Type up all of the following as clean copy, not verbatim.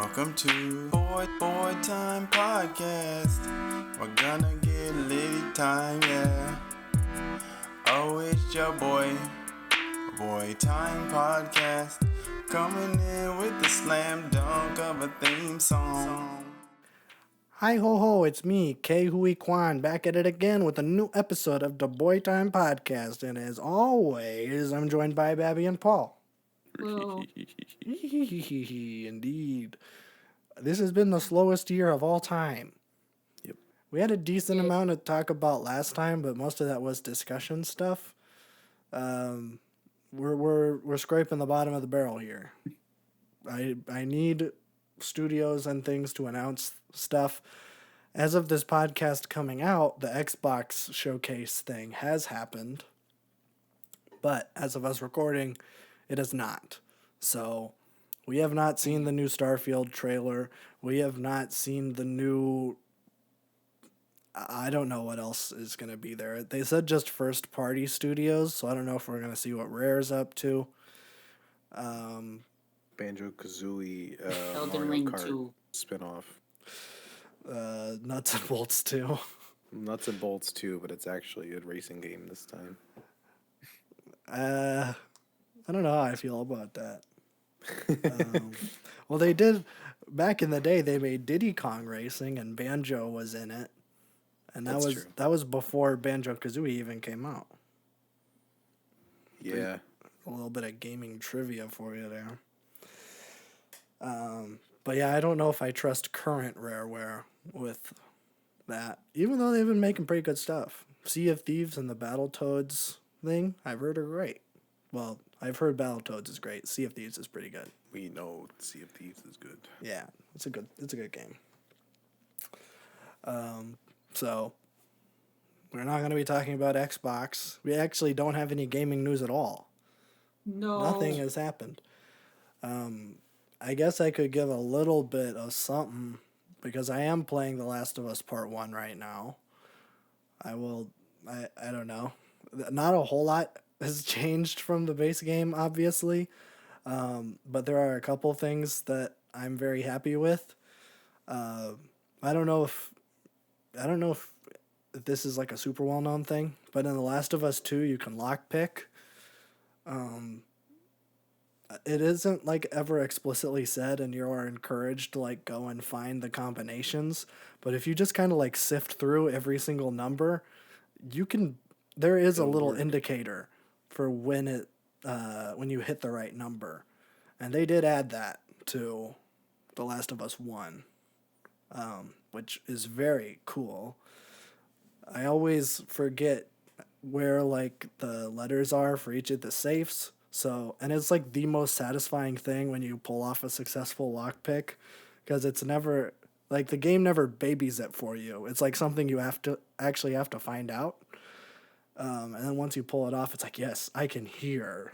Welcome to Boy Time Podcast. We're gonna get litty time, yeah. Oh, it's your Boy Time Podcast. Coming in with the slam dunk of a theme song. Hi ho ho, it's me, K Hui Kwan, back at it again with a new episode of the Boy Time Podcast. And as always, I'm joined by Babby and Paul. Well, Indeed. This has been the slowest year of all time. Yep. We had a decent amount to talk about last time, but most of that was discussion stuff. We're scraping the bottom of the barrel here. I need studios and things to announce stuff. As of this podcast coming out, the Xbox showcase thing has happened, but as of us recording, it has not. So we have not seen the new Starfield trailer. We have not seen the new... I don't know what else is going to be there. They said just first-party studios, so I don't know if we're going to see what Rare's up to. Banjo-Kazooie Elden Mario Ring Kart 2. spinoff. Nuts and Bolts too. Nuts and Bolts too, but it's actually a racing game this time. I don't know how I feel about that. Well, they did back in the day. They made Diddy Kong Racing, and Banjo was in it, and That's true. that was before Banjo-Kazooie even came out. Yeah. A little bit of gaming trivia for you there. But yeah, I don't know if I trust current Rareware with that, even though they've been making pretty good stuff. Sea of Thieves and the Battletoads thing, I've heard are great. Well, I've heard Battletoads is great. Sea of Thieves is pretty good. We know Sea of Thieves is good. Yeah, it's a good game. So we're not going to be talking about Xbox. We actually don't have any gaming news at all. No. Nothing has happened. I guess I could give a little bit of something because I am playing The Last of Us Part 1 right now. I don't know. Not a whole lot has changed from the base game, obviously. But there are a couple things that I'm very happy with. I don't know if this is like a super well-known thing, but in The Last of Us 2, you can lockpick. It isn't like ever explicitly said, and you are encouraged to like go and find the combinations. But if you just kind of like sift through every single number, there is a little indicator for when you hit the right number. And they did add that to The Last of Us 1, which is very cool. I always forget where like the letters are for each of the safes. So, and it's like the most satisfying thing when you pull off a successful lockpick, because it's never like the game never babies it for you. It's like something you have to find out. And then once you pull it off, it's like, yes, I can hear.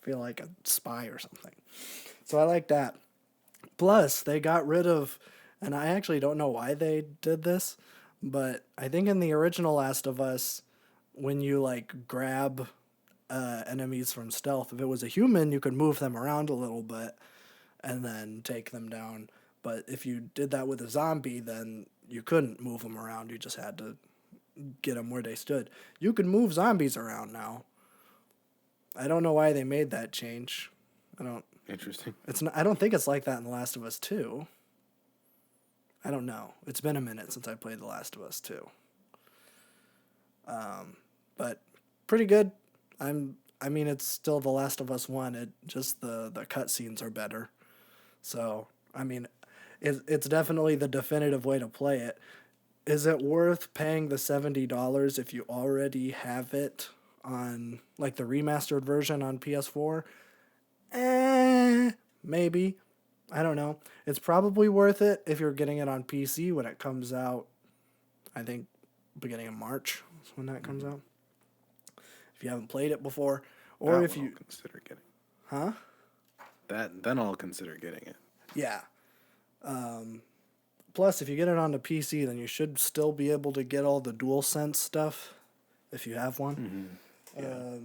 Feel like a spy or something. So I like that. Plus, they got rid of, and I actually don't know why they did this, but I think in the original Last of Us, when you like grab enemies from stealth, if it was a human, you could move them around a little bit and then take them down. But if you did that with a zombie, then you couldn't move them around. You just had to get them where they stood. You can move zombies around now. I don't know why they made that change. Interesting. I don't think it's like that in The Last of Us 2. I don't know. It's been a minute since I played The Last of Us 2. But pretty good. I mean, it's still The Last of Us 1. It just the cutscenes are better. So, I mean, it's definitely the definitive way to play it. Is it worth paying the $70 if you already have it on, like, the remastered version on PS4? Maybe. I don't know. It's probably worth it if you're getting it on PC when it comes out, I think, beginning of March is when that comes out. If you haven't played it before, or That if one you... I'll consider getting. Huh? Then I'll consider getting it. Yeah. Plus, if you get it on the PC, then you should still be able to get all the DualSense stuff, if you have one. Mm-hmm. Yeah.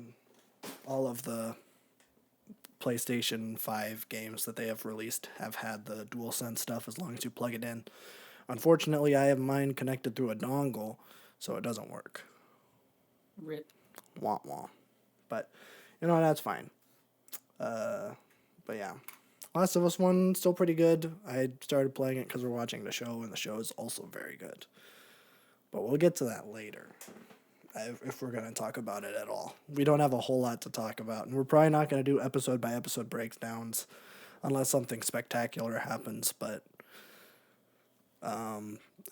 All of the PlayStation 5 games that they have released have had the DualSense stuff as long as you plug it in. Unfortunately, I have mine connected through a dongle, so it doesn't work. Rip. Wah wah. But, that's fine. But yeah. Last of Us 1, still pretty good. I started playing it because we're watching the show, and the show is also very good. But we'll get to that later, if we're going to talk about it at all. We don't have a whole lot to talk about, and we're probably not going to do episode-by-episode breakdowns unless something spectacular happens, but I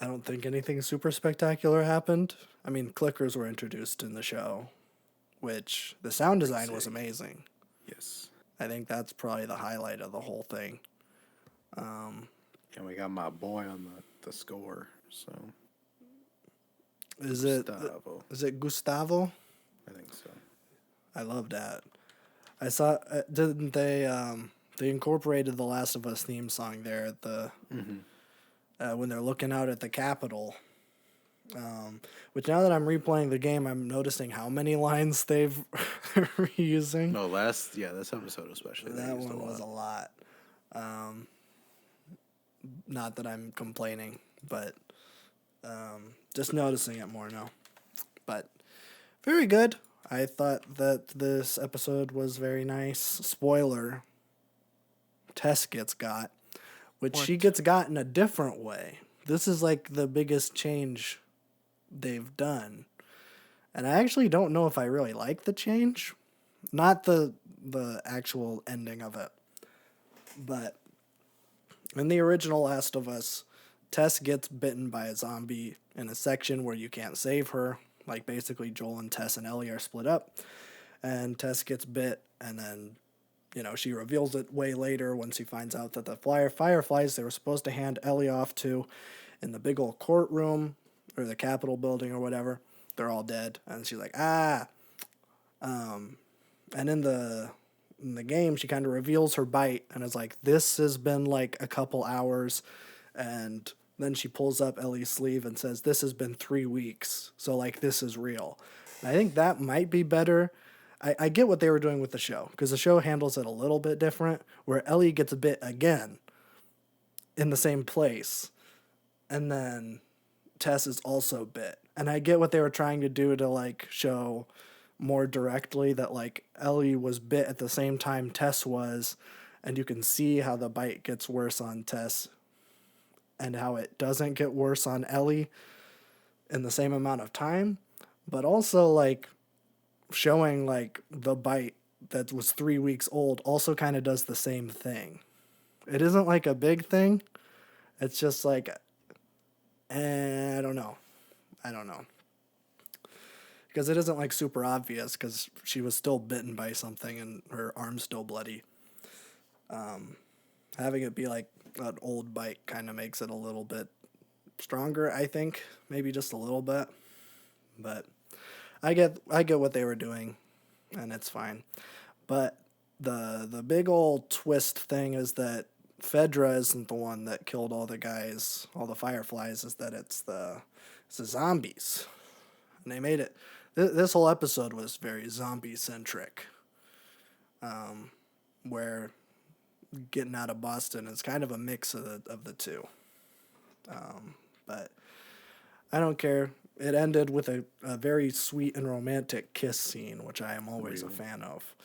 don't think anything super spectacular happened. I mean, clickers were introduced in the show, which the sound design was amazing. Yes. I think that's probably the highlight of the whole thing. And we got my boy on the score, so. Is it Gustavo? I think so. I love that. I saw, didn't they incorporated the Last of Us theme song there at the, when they're looking out at the Capitol. Which now that I'm replaying the game, I'm noticing how many lines they've reusing. No, this episode especially. That one was a lot. Not that I'm complaining, but just noticing it more now. But very good. I thought that this episode was very nice. Spoiler, Tess gets got, which she gets got in a different way. This is like the biggest change they've done. And I actually don't know if I really like the change. Not the actual ending of it. But in the original Last of Us, Tess gets bitten by a zombie in a section where you can't save her. Like basically Joel and Tess and Ellie are split up. And Tess gets bit and then, she reveals it way later when she finds out that the Fireflies they were supposed to hand Ellie off to in the big old courtroom or the Capitol building or whatever, they're all dead. And she's like, and in the game, she kind of reveals her bite and is like, this has been like a couple hours. And then she pulls up Ellie's sleeve and says, this has been 3 weeks. So like, this is real. And I think that might be better. I get what they were doing with the show because the show handles it a little bit different where Ellie gets bit again in the same place. And then Tess is also bit. And I get what they were trying to do to like show more directly that like Ellie was bit at the same time Tess was, and you can see how the bite gets worse on Tess and how it doesn't get worse on Ellie in the same amount of time, but also like showing like the bite that was 3 weeks old also kind of does the same thing. It isn't like a big thing. It's just like, I don't know. Because it isn't like super obvious because she was still bitten by something and her arm's still bloody. Having it be like an old bite kind of makes it a little bit stronger, I think. Maybe just a little bit. But I get what they were doing, and it's fine. But the big old twist thing is that Fedra isn't the one that killed all the guys, all the Fireflies, is that it's the zombies. And they made it... This whole episode was very zombie-centric, where Getting Out of Boston is kind of a mix of the two. But I don't care. It ended with a very sweet and romantic kiss scene, which I am always a fan of.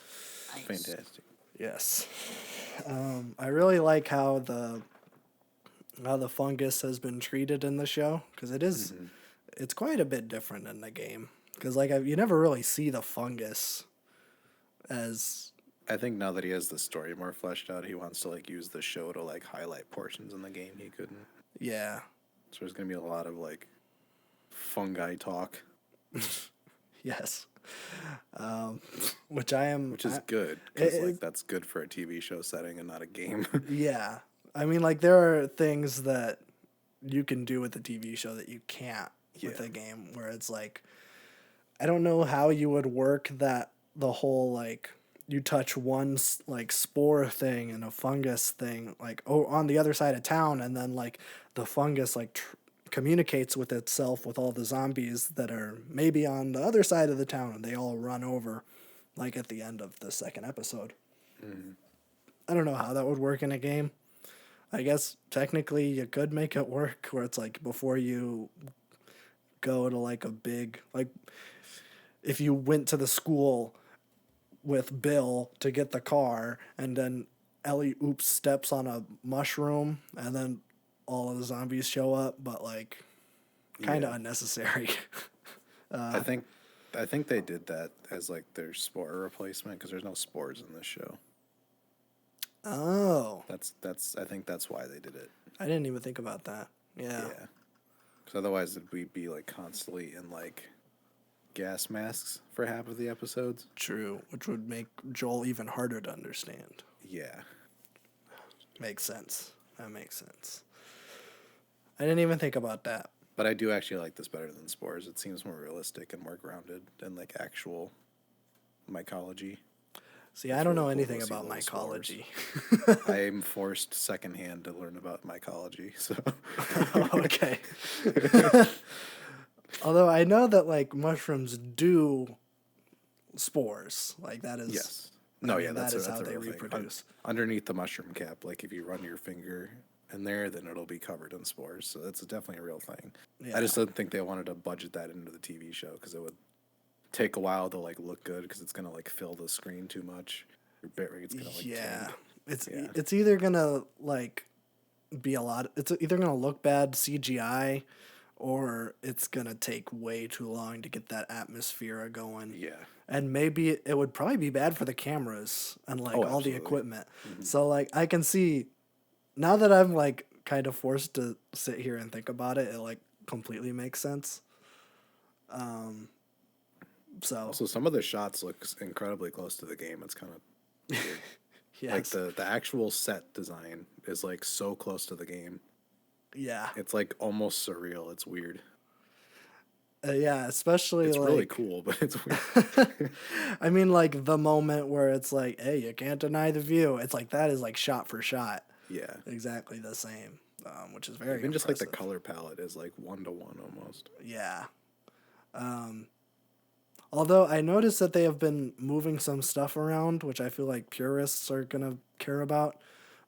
Nice. Fantastic. Yes. I really like how the fungus has been treated in the show, because it's quite a bit different in the game. Because like you never really see the fungus as... I think now that he has the story more fleshed out, he wants to like use the show to like highlight portions in the game he couldn't. Yeah. So there's gonna be a lot of like fungi talk. Yes. Which is good, because that's good for a TV show setting and not a game. Yeah. I mean, like, there are things that you can do with a TV show that you can't with a game, where it's like, I don't know how you would work that the whole, like, you touch one, like, spore thing and a fungus thing, like, on the other side of town, and then, like, the fungus, like, communicates with itself with all the zombies that are maybe on the other side of the town, and they all run over, like, at the end of the second episode. I don't know how that would work in a game. I guess technically you could make it work where it's like before you go to like a big, like if you went to the school with Bill to get the car and then Ellie oops steps on a mushroom and then all of the zombies show up, but like kind of Yeah. unnecessary. I think they did that as like their spore replacement because there's no spores in this show. Oh, That's I think that's why they did it. I didn't even think about that. Yeah. Yeah. Because otherwise we'd be like constantly in like gas masks for half of the episodes. True, which would make Joel even harder to understand. Yeah. Makes sense. That makes sense. I didn't even think about that. But I do actually like this better than spores. It seems more realistic and more grounded and like actual mycology. See, I don't know really cool anything to see about little spores. mycology. I'm forced secondhand to learn about mycology. So Okay. Although I know that like mushrooms do spores. Like that is yes. No, mean, yeah, that is that's how a they real thing. reproduce. Underneath the mushroom cap, like if you run your finger in there, then it'll be covered in spores. So that's definitely a real thing. Yeah. I just didn't think they wanted to budget that into the TV show because it would take a while to like look good because it's gonna like fill the screen too much. Your bit rate's gonna like Yeah. tank. It's either gonna like be a lot it's either gonna look bad CGI or it's gonna take way too long to get that atmosphere going. Yeah. And maybe it would probably be bad for the cameras and like Oh, all the absolutely. equipment. So like I can see now that I'm like kind of forced to sit here and think about it, it like completely makes sense. So Also, some of the shots look incredibly close to the game. It's kind of weird. yes. Like the actual set design is like so close to the game. Yeah. It's like almost surreal. It's weird. Yeah, especially It's like really cool, but it's weird. I mean like the moment where it's like, hey, you can't deny the view. It's like that is like shot for shot. Yeah. Exactly the same. Which is very Even just like the impressive. color palette is like 1-to-1 almost. Yeah. Although I noticed that they have been moving some stuff around, which I feel like purists are gonna care about.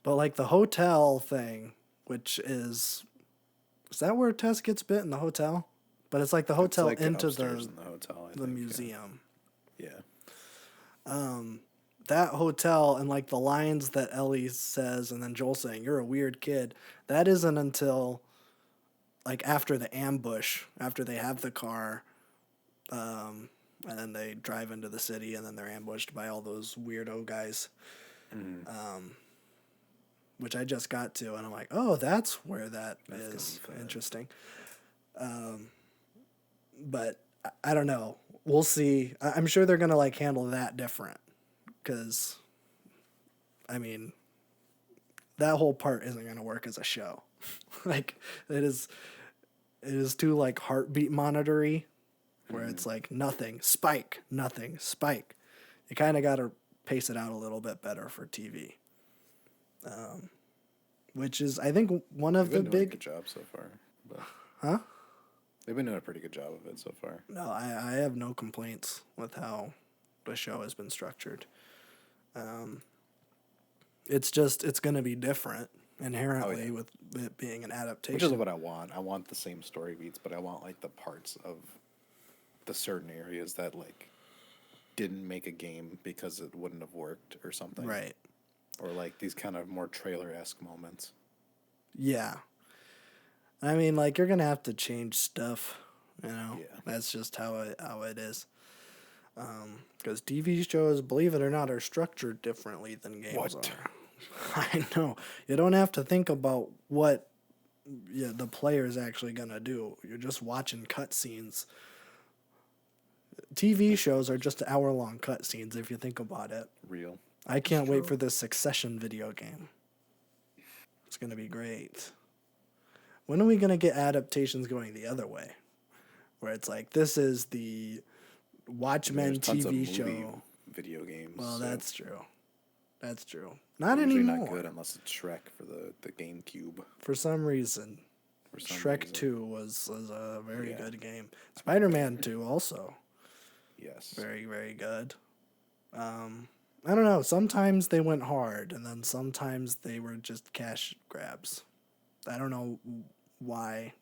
But like the hotel thing, which is that where Tess gets bit in the hotel? But it's like the hotel it's like into upstairs in the hotel. I the think, museum. Yeah. That hotel and like the lines that Ellie says and then Joel saying, "You're a weird kid," that isn't until like after the ambush, after they have the car, and then they drive into the city and then they're ambushed by all those weirdo guys. Which I just got to and I'm like, oh, that's where that is. Interesting. But I don't know. We'll see. I'm sure they're gonna like handle that different, because, I mean, that whole part isn't gonna work as a show. Like it is too like heartbeat monitory, where it's like nothing spike, nothing spike. You kind of got to pace it out a little bit better for TV. Which is I think one of They've the been doing a big. good job so far. But Huh? they've been doing a pretty good job of it so far. No, I have no complaints with how the show has been structured. It's just, it's going to be different inherently with it being an adaptation. Which is what I want. I want the same story beats, but I want like the parts of the certain areas that like didn't make a game because it wouldn't have worked or something. Right. Or like these kind of more trailer-esque moments. Yeah. I mean, like, you're going to have to change stuff, you know? Yeah. That's just how it is. Because TV shows, believe it or not, are structured differently than games What? are. I know. You don't have to think about what the player is actually going to do. You're just watching cutscenes. TV shows are just hour-long cutscenes if you think about it. Real. I can't wait for this Succession video game. It's going to be great. When are we going to get adaptations going the other way? Where it's like, this is the Watchmen There's tons of TV movie show. video games. Well, so that's true. That's true. Not usually anymore. not good unless it's Shrek for the GameCube. For some reason. For some Shrek reason. 2 was a very Yeah. good game. Spider-Man 2 also. Yes. Very, very good. I don't know. Sometimes they went hard, and then sometimes they were just cash grabs. I don't know why.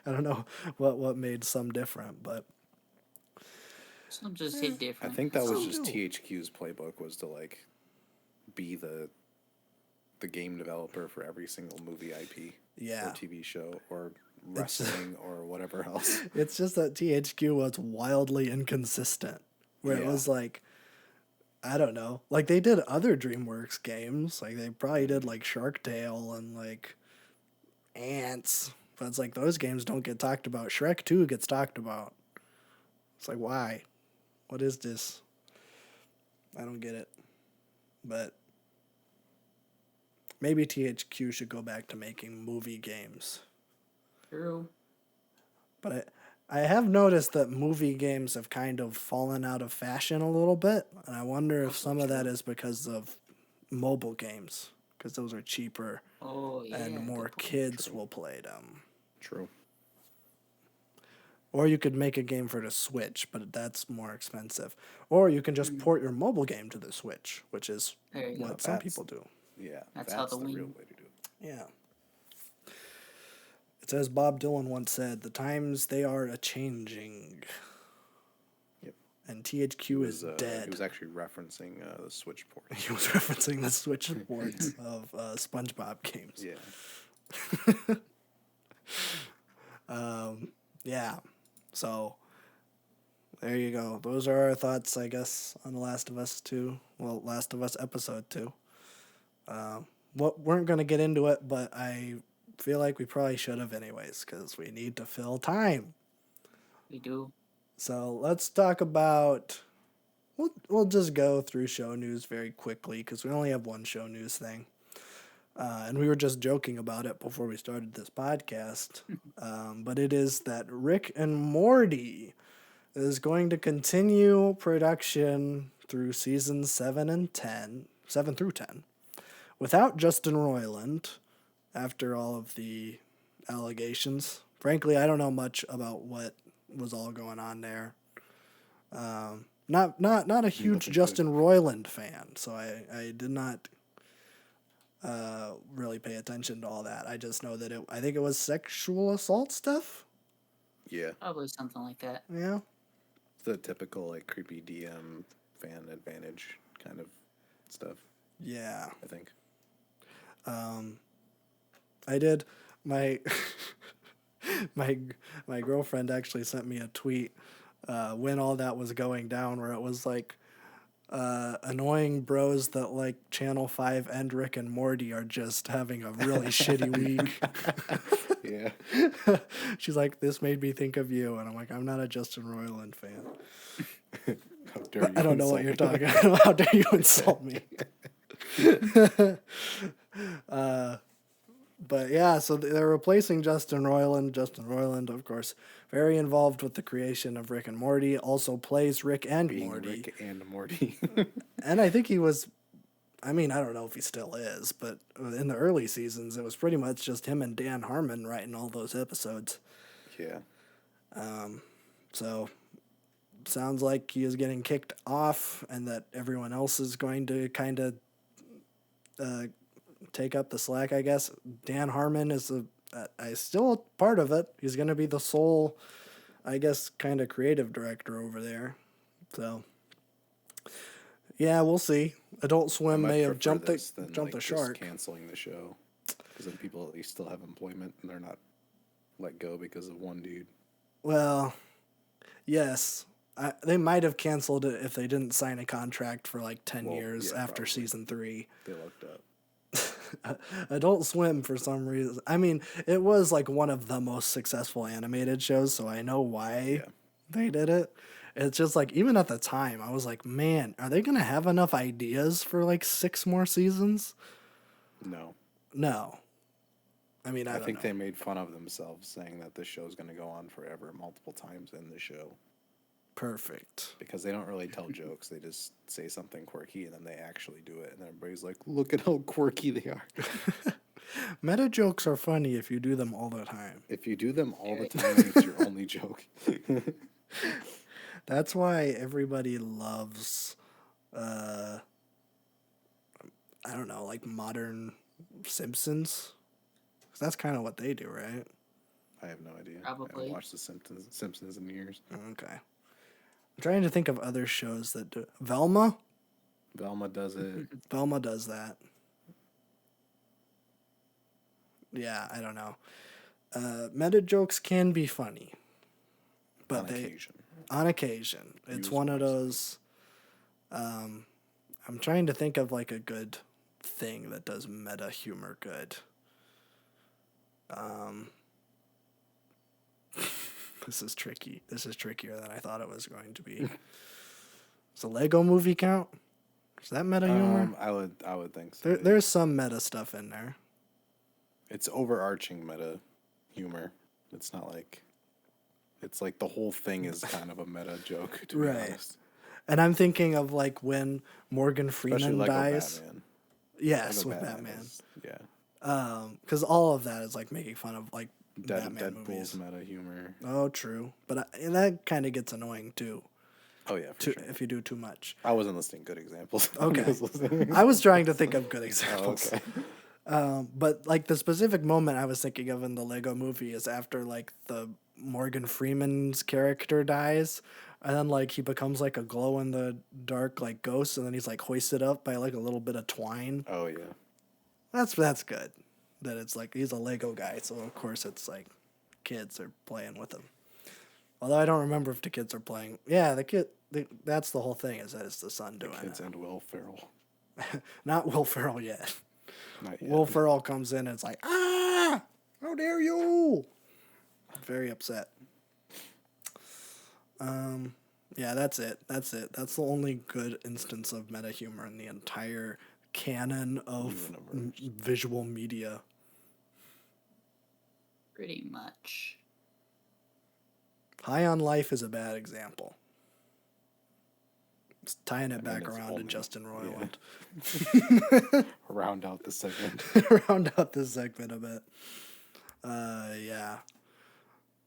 I don't know what made some different, but Some just hit I different. think that That's was all. just do. THQ's playbook was to like be the game developer for every single movie IP Yeah. or TV show or It's- wrestling or whatever else. it's just that THQ was wildly inconsistent. Where it Yeah. was like, I don't know. Like they did other DreamWorks games. Like they probably did like Shark Tale and like Ants. But it's like those games don't get talked about. Shrek 2 gets talked about. It's like, why? What is this? I don't get it. But maybe THQ should go back to making movie games. True. But I have noticed that movie games have kind of fallen out of fashion a little bit. And I wonder if some of that is because of mobile games. Because those are cheaper Oh yeah. and more good point. kids will play them. True. Or you could make a game for the Switch, but that's more expensive. Or you can just port your mobile game to the Switch, which is There you what go. some That's- people do. Yeah. That's That's, how the the real wing- way to do it. Yeah. It's as Bob Dylan once said, the times they are a changing. Yep. And THQ is He dead. was actually referencing the Switch port. He was referencing the Switch ports of SpongeBob games. Yeah. Yeah. So there you go. Those are our thoughts, I guess, on The Last of Us 2. Well, Last of Us Episode 2. Weren't going to get into it, but I feel like we probably should have anyways, because we need to fill time. We do. So let's talk about... We'll just go through show news very quickly, because we only have one show news thing. And we were just joking about it before we started this podcast. But it is that Rick and Morty is going to continue production through seasons 7 through 10, without Justin Roiland after all of the allegations. Frankly, I don't know much about what was all going on there. Not a huge think Justin Roiland fan, so I did not really pay attention to all that. I just know that I think it was sexual assault stuff. Yeah. Probably something like that. Yeah. The typical like creepy DM fan advantage kind of stuff, Yeah. I think. I did my my girlfriend actually sent me a tweet when all that was going down, where it was like annoying bros that like Channel 5 and Rick and Morty are just having a really shitty week. Yeah. She's like, this made me think of you, and I'm like, I'm not a Justin Roiland fan. How dare you I don't know what insult you're me. talking about. How dare you insult me? But yeah, so they're replacing Justin Roiland. Justin Roiland, of course, very involved with the creation of Rick and Morty, also plays Rick and Being Morty. Rick and Morty. And I think he was, I mean, I don't know if he still is, but in the early seasons, it was pretty much just him and Dan Harmon writing all those episodes. Yeah. So sounds like he is getting kicked off, and that everyone else is going to kind of take up the slack, I guess. Dan Harmon is still a part of it. He's going to be the sole, I guess, kind of creative director over there. So, yeah, we'll see. Adult Swim I may much have prefer jumped this the than, jumped the just shark. canceling the show, because then people at least still have employment and they're not let go because of one dude. Well, yes. They might have canceled it if they didn't sign a contract for like 10 Well, years yeah, after probably. season 3. They looked up. Adult Swim, for some reason. I mean, it was like one of the most successful animated shows, so I know why they did it. It's just like, even at the time, I was like, man, are they going to have enough ideas for like 6 more seasons? No. No. I mean, I I don't think know. they made fun of themselves saying that this show's going to go on forever multiple times in the show. Perfect. Because they don't really tell jokes. They just say something quirky and then they actually do it. And then everybody's like, look at how quirky they are. Meta jokes are funny if you do them all the time. If you do them all the time, it's your only joke. That's why everybody loves uh, I don't know, like modern Simpsons. 'Cause that's kind of what they do, right? I have no idea. I Probably. haven't watched the Simpsons in years. Okay. I'm trying to think of other shows that do. Velma? Velma does it. Velma does that. Yeah, I don't know. Meta jokes can be funny, but on occasion. on occasion, it's Use one of wisely. those. I'm trying to think of like a good thing that does meta humor good. This is tricky. This is trickier than I thought it was going to be. Does the Lego movie count? Is that meta humor? I would think so. There, yeah. there's some meta stuff in there. It's overarching meta humor. It's not like it's like the whole thing is kind of a meta joke, to be Right. honest. And I'm thinking of like when Morgan Especially Freeman Lego dies. Batman. Yes, Lego with Batman. is- yeah. Because all of that is like making fun of like Batman Deadpool's movies. meta humor. Oh, true. But and that kind of gets annoying too, Oh yeah, for sure. if you do too much. I wasn't listening. Good examples. Okay. I was listening. I was trying to think of good Oh, examples. okay. But like the specific moment I was thinking of in the Lego movie is after like the Morgan Freeman's character dies, and then like he becomes like a glow in the dark like ghost, and then he's like hoisted up by like a little bit of twine. Oh yeah. That's good. That it's like he's a Lego guy, so of course it's like kids are playing with him. Although I don't remember if the kids are playing. Yeah, that's the whole thing, is that it's the son doing Kids it. and Will Ferrell. Not Will Ferrell yet. Not yet. Will Ferrell comes in and it's like, ah, how dare you? Very upset. Yeah, that's it. That's the only good instance of meta humor in the entire canon of visual media. Pretty much. High on Life is a bad example. It's tying it back it's around to only- Justin Roiland. Round out the segment. Round out this segment a bit. Yeah.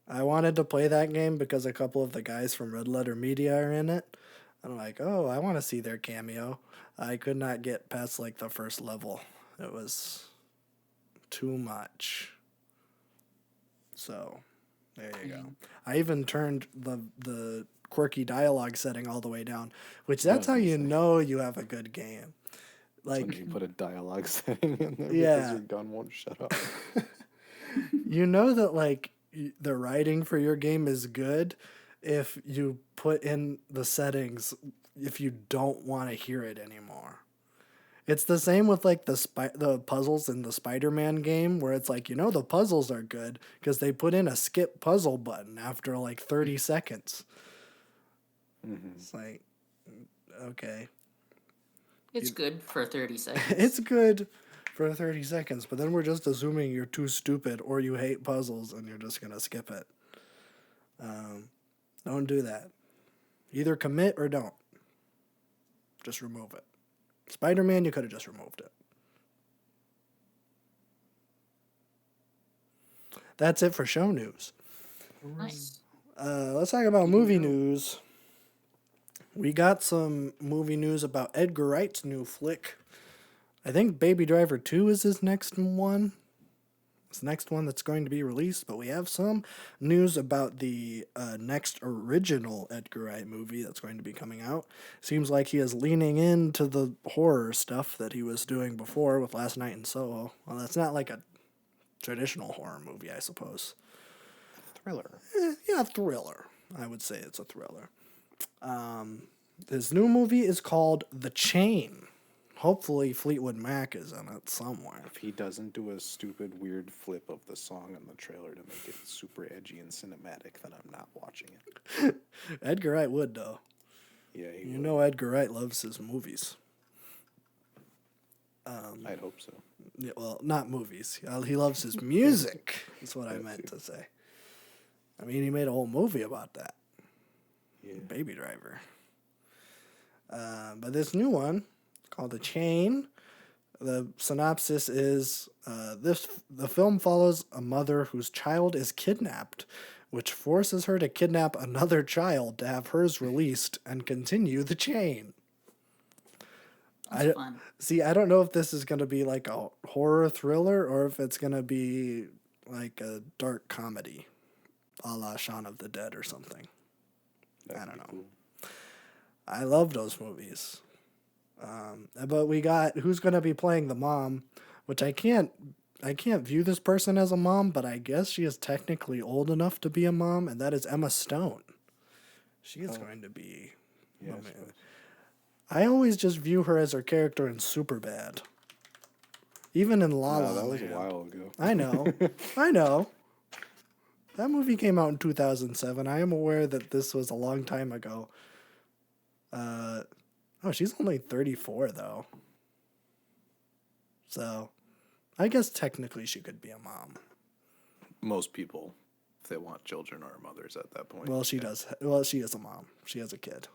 I wanted to play that game because a couple of the guys from Red Letter Media are in it. I'm like, oh, I want to see their cameo. I could not get past like the first level. It was too much. So, there you go. I even turned the quirky dialogue setting all the way down, which that's how you know you have a good game. When Like, you put a dialogue setting in there Yeah. because your gun won't shut up. you know that like the writing for your game is good if you put in the settings if you don't want to hear it anymore. It's the same with like the puzzles in the Spider-Man game, where it's like, the puzzles are good because they put in a skip puzzle button after like 30 seconds. It's like, okay. It's good for 30 seconds. It's good for 30 seconds, but then we're just assuming you're too stupid or you hate puzzles and you're just going to skip it. Don't do that. Either commit or don't. Just remove it. Spider-Man, you could have just removed it. That's it for show news. Nice. Let's talk about movie news. We got some movie news about Edgar Wright's new flick. I think Baby Driver 2 is his next one. It's the next one that's going to be released, but we have some news about the next original Edgar Wright movie that's going to be coming out. Seems like he is leaning into the horror stuff that he was doing before with Last Night in Soho. Well, that's not like a traditional horror movie, I suppose. Thriller. Yeah, thriller. I would say it's a thriller. His new movie is called The Chain. Hopefully Fleetwood Mac is in it somewhere. If he doesn't do a stupid, weird flip of the song in the trailer to make it super edgy and cinematic, then I'm not watching it. Edgar Wright would, though. Yeah, he You would. know Edgar Wright loves his movies. I'd hope so. Yeah, well, not movies. He loves his music, is what I That meant too. to say. I mean, he made a whole movie about that. Yeah. Baby Driver. But this new one, called The Chain, the synopsis is the film follows a mother whose child is kidnapped, which forces her to kidnap another child to have hers released and continue the chain. Sounds I fun. see. I don't know if this is gonna be like a horror thriller or if it's gonna be like a dark comedy, a la Shaun of the Dead or something. That I could don't be know. cool. I love those movies. But we got who's gonna be playing the mom, which I can't view this person as a mom, but I guess she is technically old enough to be a mom, and that is Emma Stone. She is going to be. Yeah, Oh, I man. suppose. I always just view her as her character in Superbad. Even in La No, La that was a Land. while ago. I know. I know. That movie came out in 2007. I am aware that this was a long time ago. Oh, she's only 34, though. So, I guess technically she could be a mom. Most people, if they want children, are mothers at that point. Well, she Yeah, does. Well, she is a mom. She has a kid.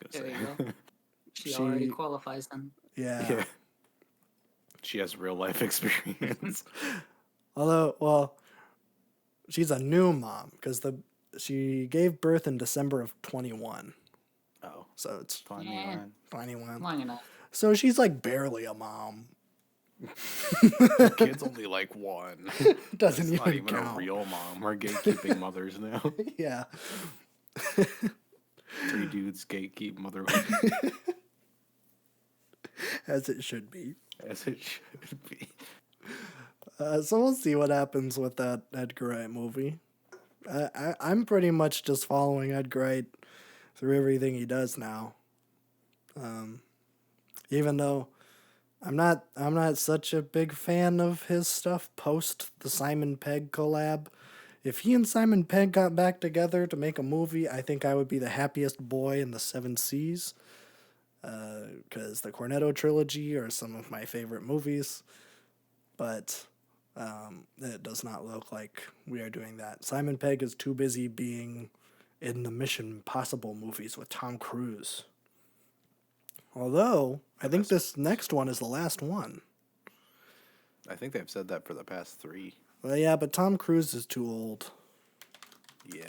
I was There gonna you say. go. She She- already qualifies then. Yeah. Yeah. She has real life experience. Although, well, she's a new mom because she gave birth in December of 21. Oh, So it's funny Yeah. man. 21. Long enough. So she's like barely a mom. Her kid's only like one. Doesn't It's not even even count. a real mom. We're gatekeeping mothers now. Yeah. 3 dudes gatekeep motherhood As it should be. as it should be. So we'll see what happens with that Edgar Wright movie. I'm pretty much just following Edgar Wright through everything he does now. Even though I'm not such a big fan of his stuff post the Simon Pegg collab. If he and Simon Pegg got back together to make a movie, I think I would be the happiest boy in the 7 seas. Because the Cornetto trilogy are some of my favorite movies. But it does not look like we are doing that. Simon Pegg is too busy being in the Mission Impossible movies with Tom Cruise. Although, I think this next one is the last one. I think they've said that for the past 3. Well, yeah, but Tom Cruise is too old. Yeah.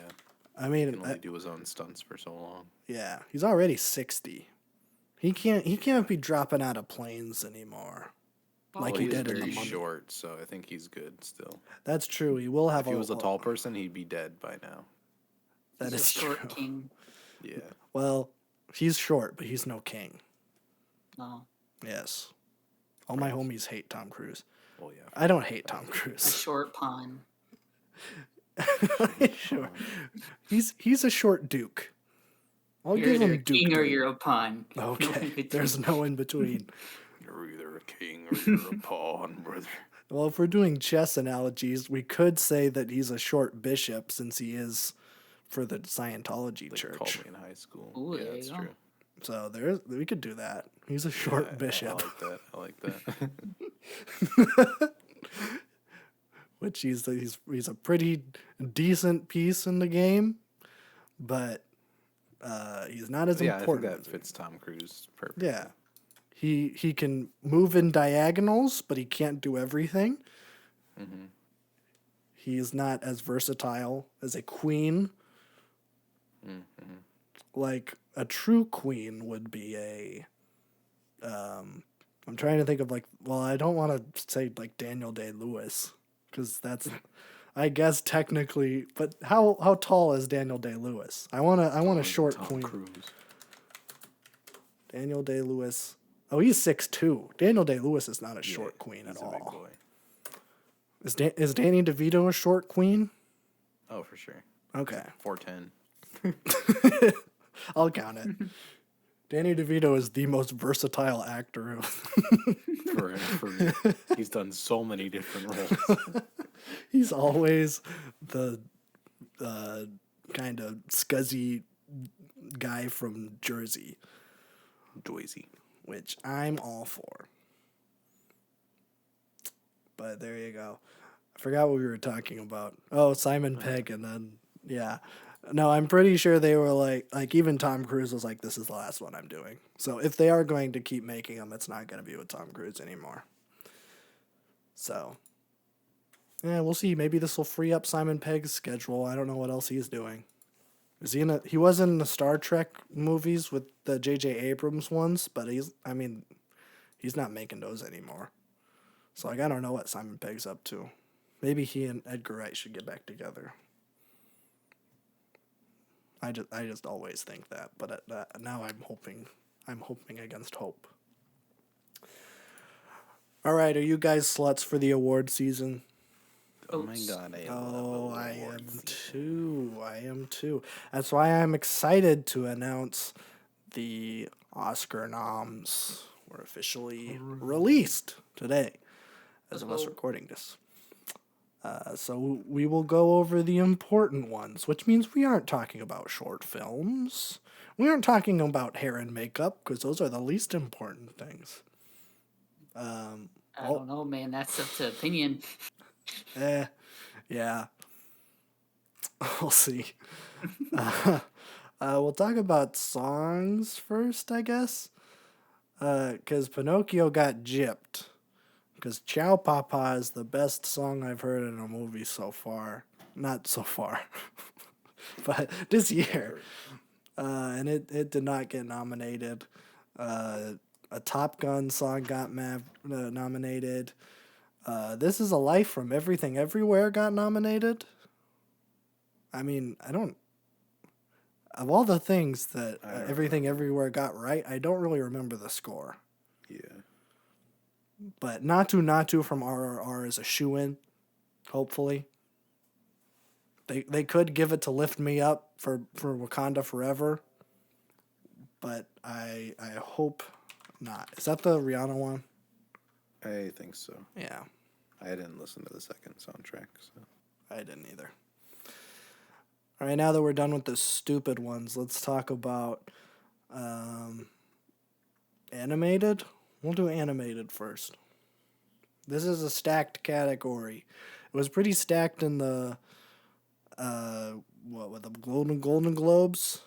I He mean, can only do his own stunts for so long. yeah, he's already 60. He can't be dropping out of planes anymore. Like Well, he he's did in very The Mummy. short, so I think he's good still. That's true. He will have If he was a tall person, he'd be dead by now. That He's a is short true. king. Yeah. Well, he's short, but he's no king. No. Yes. All my homies hate Tom Cruise. Well, yeah. I don't hate Tom A Cruise. short pawn. Sure. He's a short duke. I'll You're give either a him duke. king or you're a pawn. No in Okay. between. There's no in between. You're either a king or you're a pawn, brother. Well, if we're doing chess analogies, we could say that he's a short bishop since he is for the Scientology They church. called me in high school. Ooh, yeah, there that's you go. true. So we could do that. He's a short I bishop, like that. I like that. which he's a pretty decent piece in the game, but he's not as Yeah, I think important. that fits Tom Cruise perfectly. Yeah. He can move in diagonals, but he can't do everything. He is not as versatile as a queen. Like a true queen would be a. I'm trying to think of I don't want to say like Daniel Day-Lewis because that's, I guess technically, but how tall is Daniel Day-Lewis? I want a short Tom queen. Cruise. Daniel Day-Lewis. Oh, he's 6'2". Daniel Day-Lewis is not a short queen at He's a big all. boy. Is Danny DeVito a short queen? Oh, for sure. Okay, 4'10". I'll count it. Danny DeVito is the most versatile actor. For me. He's done so many different roles. He's always the kind of scuzzy guy from Jersey, Joyzy. which I'm all for. But there you go. I forgot what we were talking about. Oh, Simon Pegg, and then yeah. No, I'm pretty sure they were like even Tom Cruise was like, this is the last one I'm doing. So if they are going to keep making them, it's not going to be with Tom Cruise anymore. So, yeah, we'll see. Maybe this will free up Simon Pegg's schedule. I don't know what else he's doing. Is he in a, he was in the Star Trek movies with the J.J. Abrams ones, but he's not making those anymore. So like I don't know what Simon Pegg's up to. Maybe he and Edgar Wright should get back together. I just always think that, but now I'm hoping against hope. All right, are you guys sluts for the award season? Oh my Oops. god, I am too. I am too. That's why I'm excited to announce the Oscar noms were officially released today as of us Uh-oh. recording this. So we will go over the important ones, which means we aren't talking about short films. We aren't talking about hair and makeup because those are the least important things. I don't know, man. That's up to opinion. Yeah. We'll see. We'll talk about songs first, I guess. Because Pinocchio got gypped. Because Ciao Papa is the best song I've heard in a movie so far. Not so far, but this year. And it did not get nominated. A Top Gun song got nominated. This Is a Life from Everything Everywhere got nominated. I mean, I don't. Of all the things that Everything Everywhere got right, I don't really remember the score. Yeah. But Natu Natu from RRR is a shoo-in, hopefully. They could give it to Lift Me Up for Wakanda Forever, but I hope not. Is that the Rihanna one? I think so. Yeah, I didn't listen to the second soundtrack, so. I didn't either. All right, now that we're done with the stupid ones, let's talk about animated. We'll do animated first. This is a stacked category. It was pretty stacked in the what with the Golden Globes.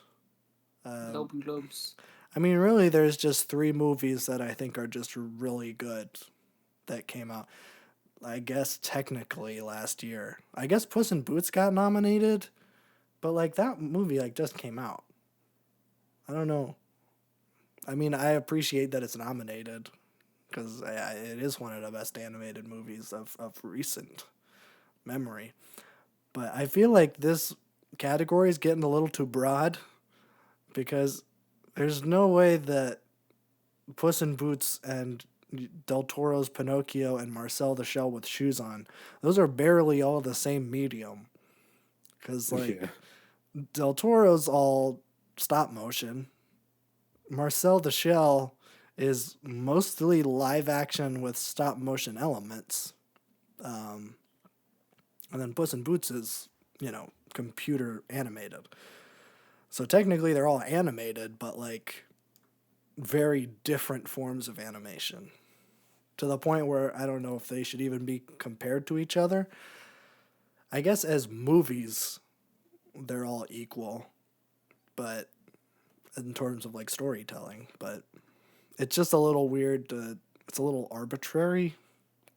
Golden Globes. I mean, really, there's just 3 movies that I think are just really good that came out. I guess technically last year. I guess Puss in Boots got nominated, but like that movie like just came out. I don't know. I mean, I appreciate that it's nominated because it is one of the best animated movies of recent memory. But I feel like this category is getting a little too broad because there's no way that Puss in Boots and Del Toro's Pinocchio and Marcel the Shell with Shoes On, those are barely all the same medium. Because, like, Del Toro's all stop motion. Marcel the Shell is mostly live action with stop motion elements. And then Puss in Boots is, computer animated. So technically they're all animated, but like very different forms of animation. To the point where I don't know if they should even be compared to each other. I guess as movies, they're all equal, but in terms of like storytelling, but it's just a little weird it's a little arbitrary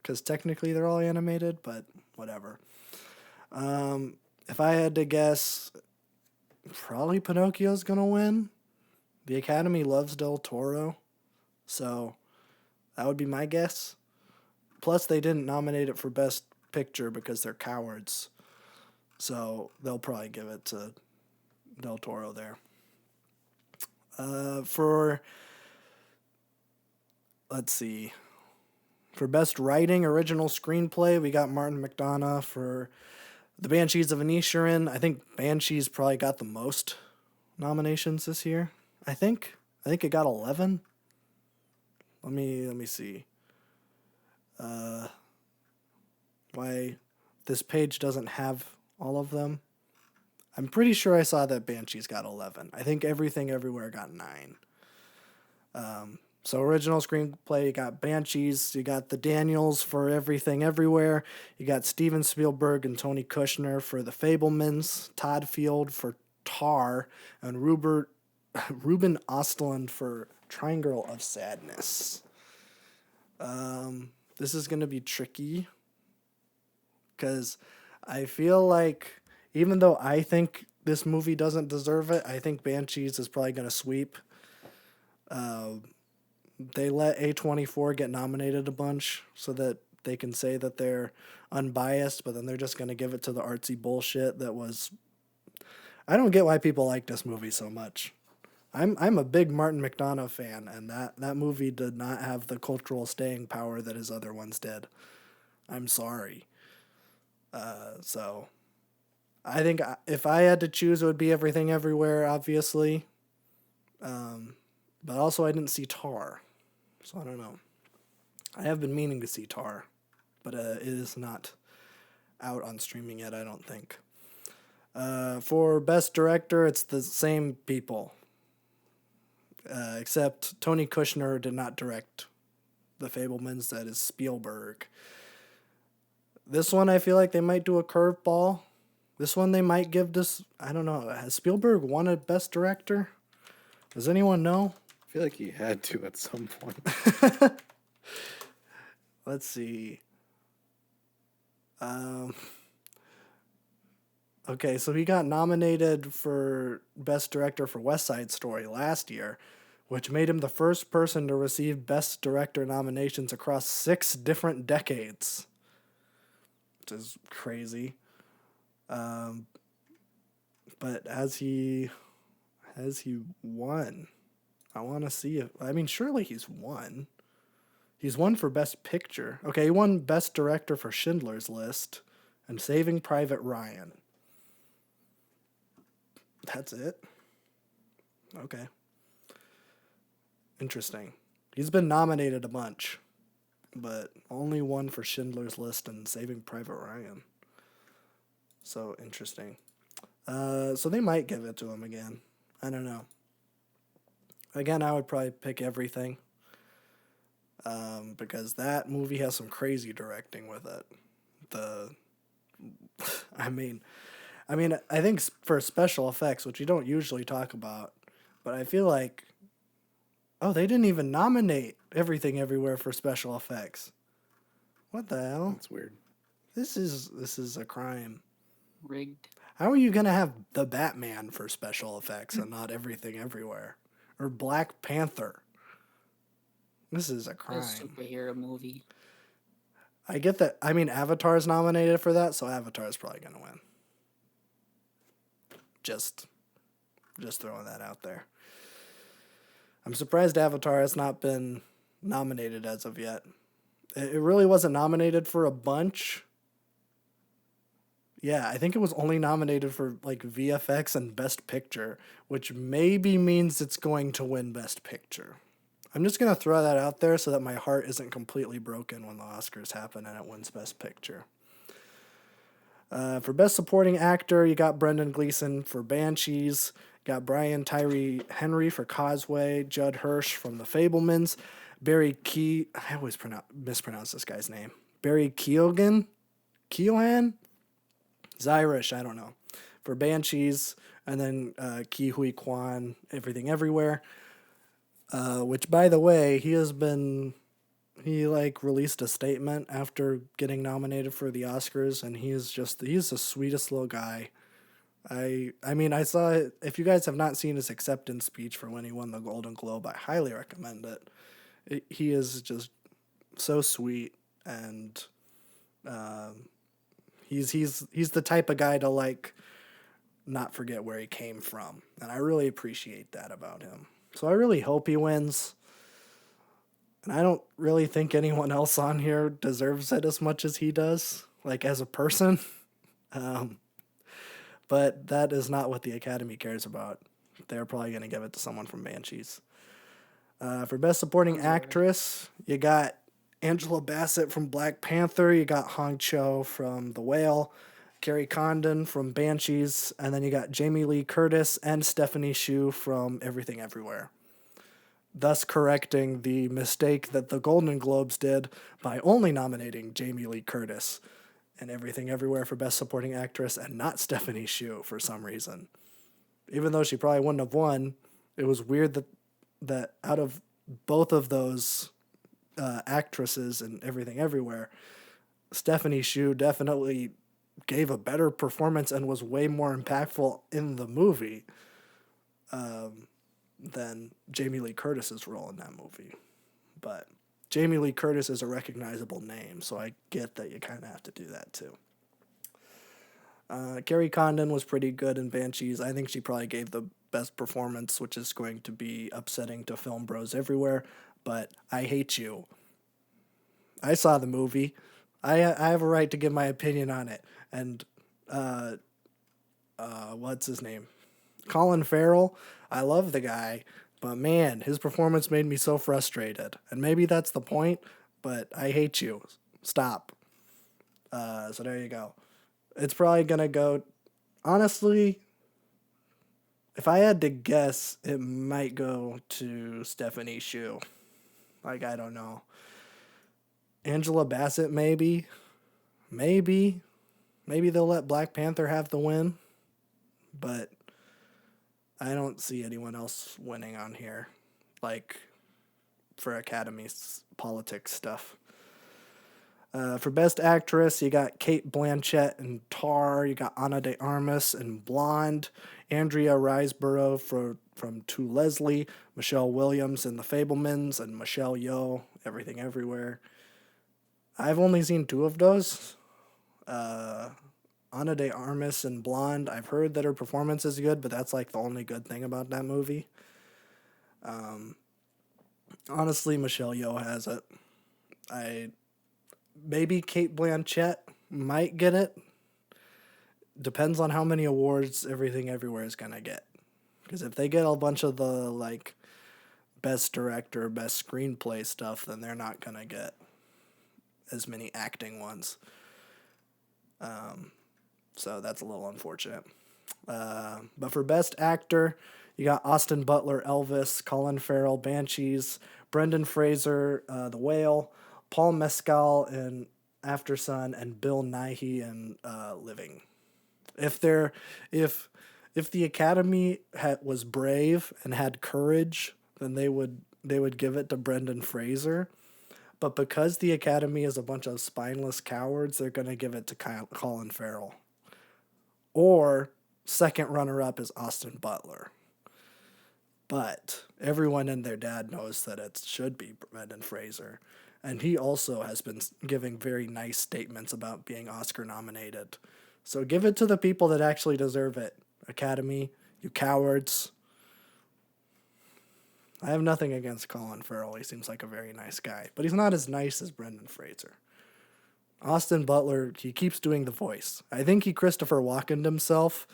because technically they're all animated, but whatever. If I had to guess, probably Pinocchio's gonna win. The Academy loves Del Toro, so that would be my guess. Plus, they didn't nominate it for Best Picture because they're cowards, so they'll probably give it to Del Toro there. Let's see. For Best Writing Original Screenplay, we got Martin McDonagh for The Banshees of Inisherin. I think Banshees probably got the most nominations this year. I think it got 11. Let me see. Why this page doesn't have all of them. I'm pretty sure I saw that Banshees got 11. I think Everything Everywhere got 9. So original screenplay, you got Banshees, you got the Daniels for Everything Everywhere, you got Steven Spielberg and Tony Kushner for The Fabelmans, Todd Field for Tar, and Ruben Ostlund for Triangle of Sadness. This is going to be tricky because I feel like even though I think this movie doesn't deserve it. I think Banshees is probably going to sweep. They let A24 get nominated a bunch so that they can say that they're unbiased, but then they're just going to give it to the artsy bullshit that was... I don't get why people like this movie so much. I'm a big Martin McDonagh fan, and that movie did not have the cultural staying power that his other ones did. I'm sorry. So I think if I had to choose, it would be Everything Everywhere, obviously. But also I didn't see Tar, so I don't know. I have been meaning to see Tar, but it is not out on streaming yet, I don't think. For Best Director, it's the same people. Except Tony Kushner did not direct The Fabelmans, that is Spielberg. This one, I feel like they might do a curveball. This one they might give this... I don't know. Has Spielberg won a Best Director? Does anyone know? I feel like he had to at some point. Let's see. Okay, so he got nominated for Best Director for West Side Story last year, which made him the first person to receive Best Director nominations across 6 different decades, which is crazy. But has he won? I want to see if... I mean, surely he's won. He's won for Best Picture. Okay, he won Best Director for Schindler's List and Saving Private Ryan. That's it? Okay. Interesting. He's been nominated a bunch, but only one for Schindler's List and Saving Private Ryan. So interesting. So they might give it to him again. I don't know. Again, I would probably pick Everything. Because that movie has some crazy directing with it. I mean, I think for special effects, which you don't usually talk about, but I feel like, they didn't even nominate Everything Everywhere for special effects. What the hell? That's weird. This is a crime. Rigged. How are you gonna have the Batman for special effects and not Everything Everywhere? Or Black Panther? This is a crime. A superhero movie. I get that. I mean, Avatar's nominated for that, so Avatar's probably gonna win. Just throwing that out there. I'm surprised Avatar has not been nominated as of yet. It really wasn't nominated for a bunch. Yeah, I think it was only nominated for like VFX and Best Picture, which maybe means it's going to win Best Picture. I'm just going to throw that out there so that my heart isn't completely broken when the Oscars happen and it wins Best Picture. For Best Supporting Actor, you got Brendan Gleeson for Banshees, got Brian Tyree Henry for Causeway, Judd Hirsch from The Fabelmans, I always mispronounce this guy's name, Barry Keoghan? He's Irish, I don't know, for Banshees, and then Ke Huy Quan, Everything Everywhere, which, by the way, he released a statement after getting nominated for the Oscars, and he's the sweetest little guy. I mean, I saw it. If you guys have not seen his acceptance speech for when he won the Golden Globe, I highly recommend it. He is just so sweet, and he's the type of guy to like not forget where he came from, and I really appreciate that about him. So I really hope he wins. And I don't really think anyone else on here deserves it as much as he does, like as a person. But that is not what the Academy cares about. They're probably going to give it to someone from Banshees. For Best Supporting Actress, you got Angela Bassett from Black Panther, you got Hong Cho from The Whale, Carrie Condon from Banshees, and then you got Jamie Lee Curtis and Stephanie Hsu from Everything Everywhere. Thus correcting the mistake that the Golden Globes did by only nominating Jamie Lee Curtis and Everything Everywhere for Best Supporting Actress and not Stephanie Hsu for some reason. Even though she probably wouldn't have won, it was weird that out of both of those actresses and Everything Everywhere, Stephanie Hsu definitely gave a better performance and was way more impactful in the movie than Jamie Lee Curtis's role in that movie. But Jamie Lee Curtis is a recognizable name, so I get that you kind of have to do that too. Carrie Condon was pretty good in Banshees. I think she probably gave the best performance, which is going to be upsetting to film bros everywhere, but I hate you. I saw the movie. I have a right to give my opinion on it. And what's his name? Colin Farrell. I love the guy, but man, his performance made me so frustrated. And maybe that's the point, but I hate you. Stop. So there you go. It's probably gonna go. Honestly, if I had to guess, it might go to Stephanie Hsu. Like, I don't know. Angela Bassett, maybe. Maybe they'll let Black Panther have the win. But I don't see anyone else winning on here. Like, for Academy's politics stuff. For Best Actress, you got Kate Blanchett in Tar. You got Ana de Armas in Blonde. Andrea Riseborough from To Leslie. Michelle Williams in The Fablemans. And Michelle Yeoh, Everything Everywhere. I've only seen 2 of those. Ana de Armas in Blonde. I've heard that her performance is good, but that's like the only good thing about that movie. Honestly, Michelle Yeoh has it. Maybe Kate Blanchett might get it. Depends on how many awards Everything Everywhere is gonna get. Because if they get a bunch of the like best director, best screenplay stuff, then they're not gonna get as many acting ones. So that's a little unfortunate. But for Best Actor, you got Austin Butler, Elvis, Colin Farrell, Banshees, Brendan Fraser, The Whale, Paul Mescal in After Sun, and Bill Nighy in Living. If the Academy was brave and had courage, then they would give it to Brendan Fraser. But because the Academy is a bunch of spineless cowards, they're going to give it to Colin Farrell. Or second runner-up is Austin Butler. But everyone and their dad knows that it should be Brendan Fraser. And he also has been giving very nice statements about being Oscar nominated. So give it to the people that actually deserve it. Academy, you cowards. I have nothing against Colin Farrell. He seems like a very nice guy. But he's not as nice as Brendan Fraser. Austin Butler, he keeps doing the voice. I think he Christopher Walken'd himself,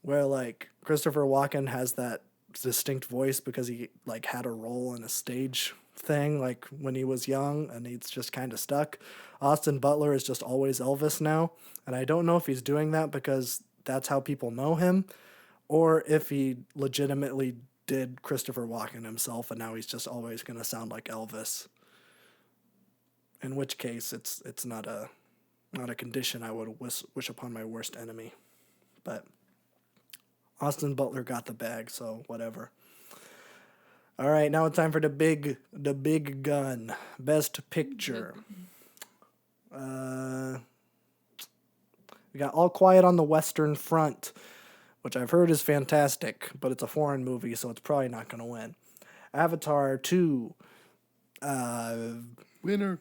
where like Christopher Walken has that distinct voice because he like had a role in a stage thing like when he was young, and he's just kind of stuck. Austin Butler is just always Elvis now, and I don't know if he's doing that because that's how people know him, or if he legitimately did Christopher Walken himself and now he's just always going to sound like Elvis. In which case, it's not a condition I would wish upon my worst enemy. But Austin Butler got the bag, so whatever. All right, now it's time for the big gun. Best Picture. We got All Quiet on the Western Front, which I've heard is fantastic, but it's a foreign movie, so it's probably not going to win. Avatar 2. Winner.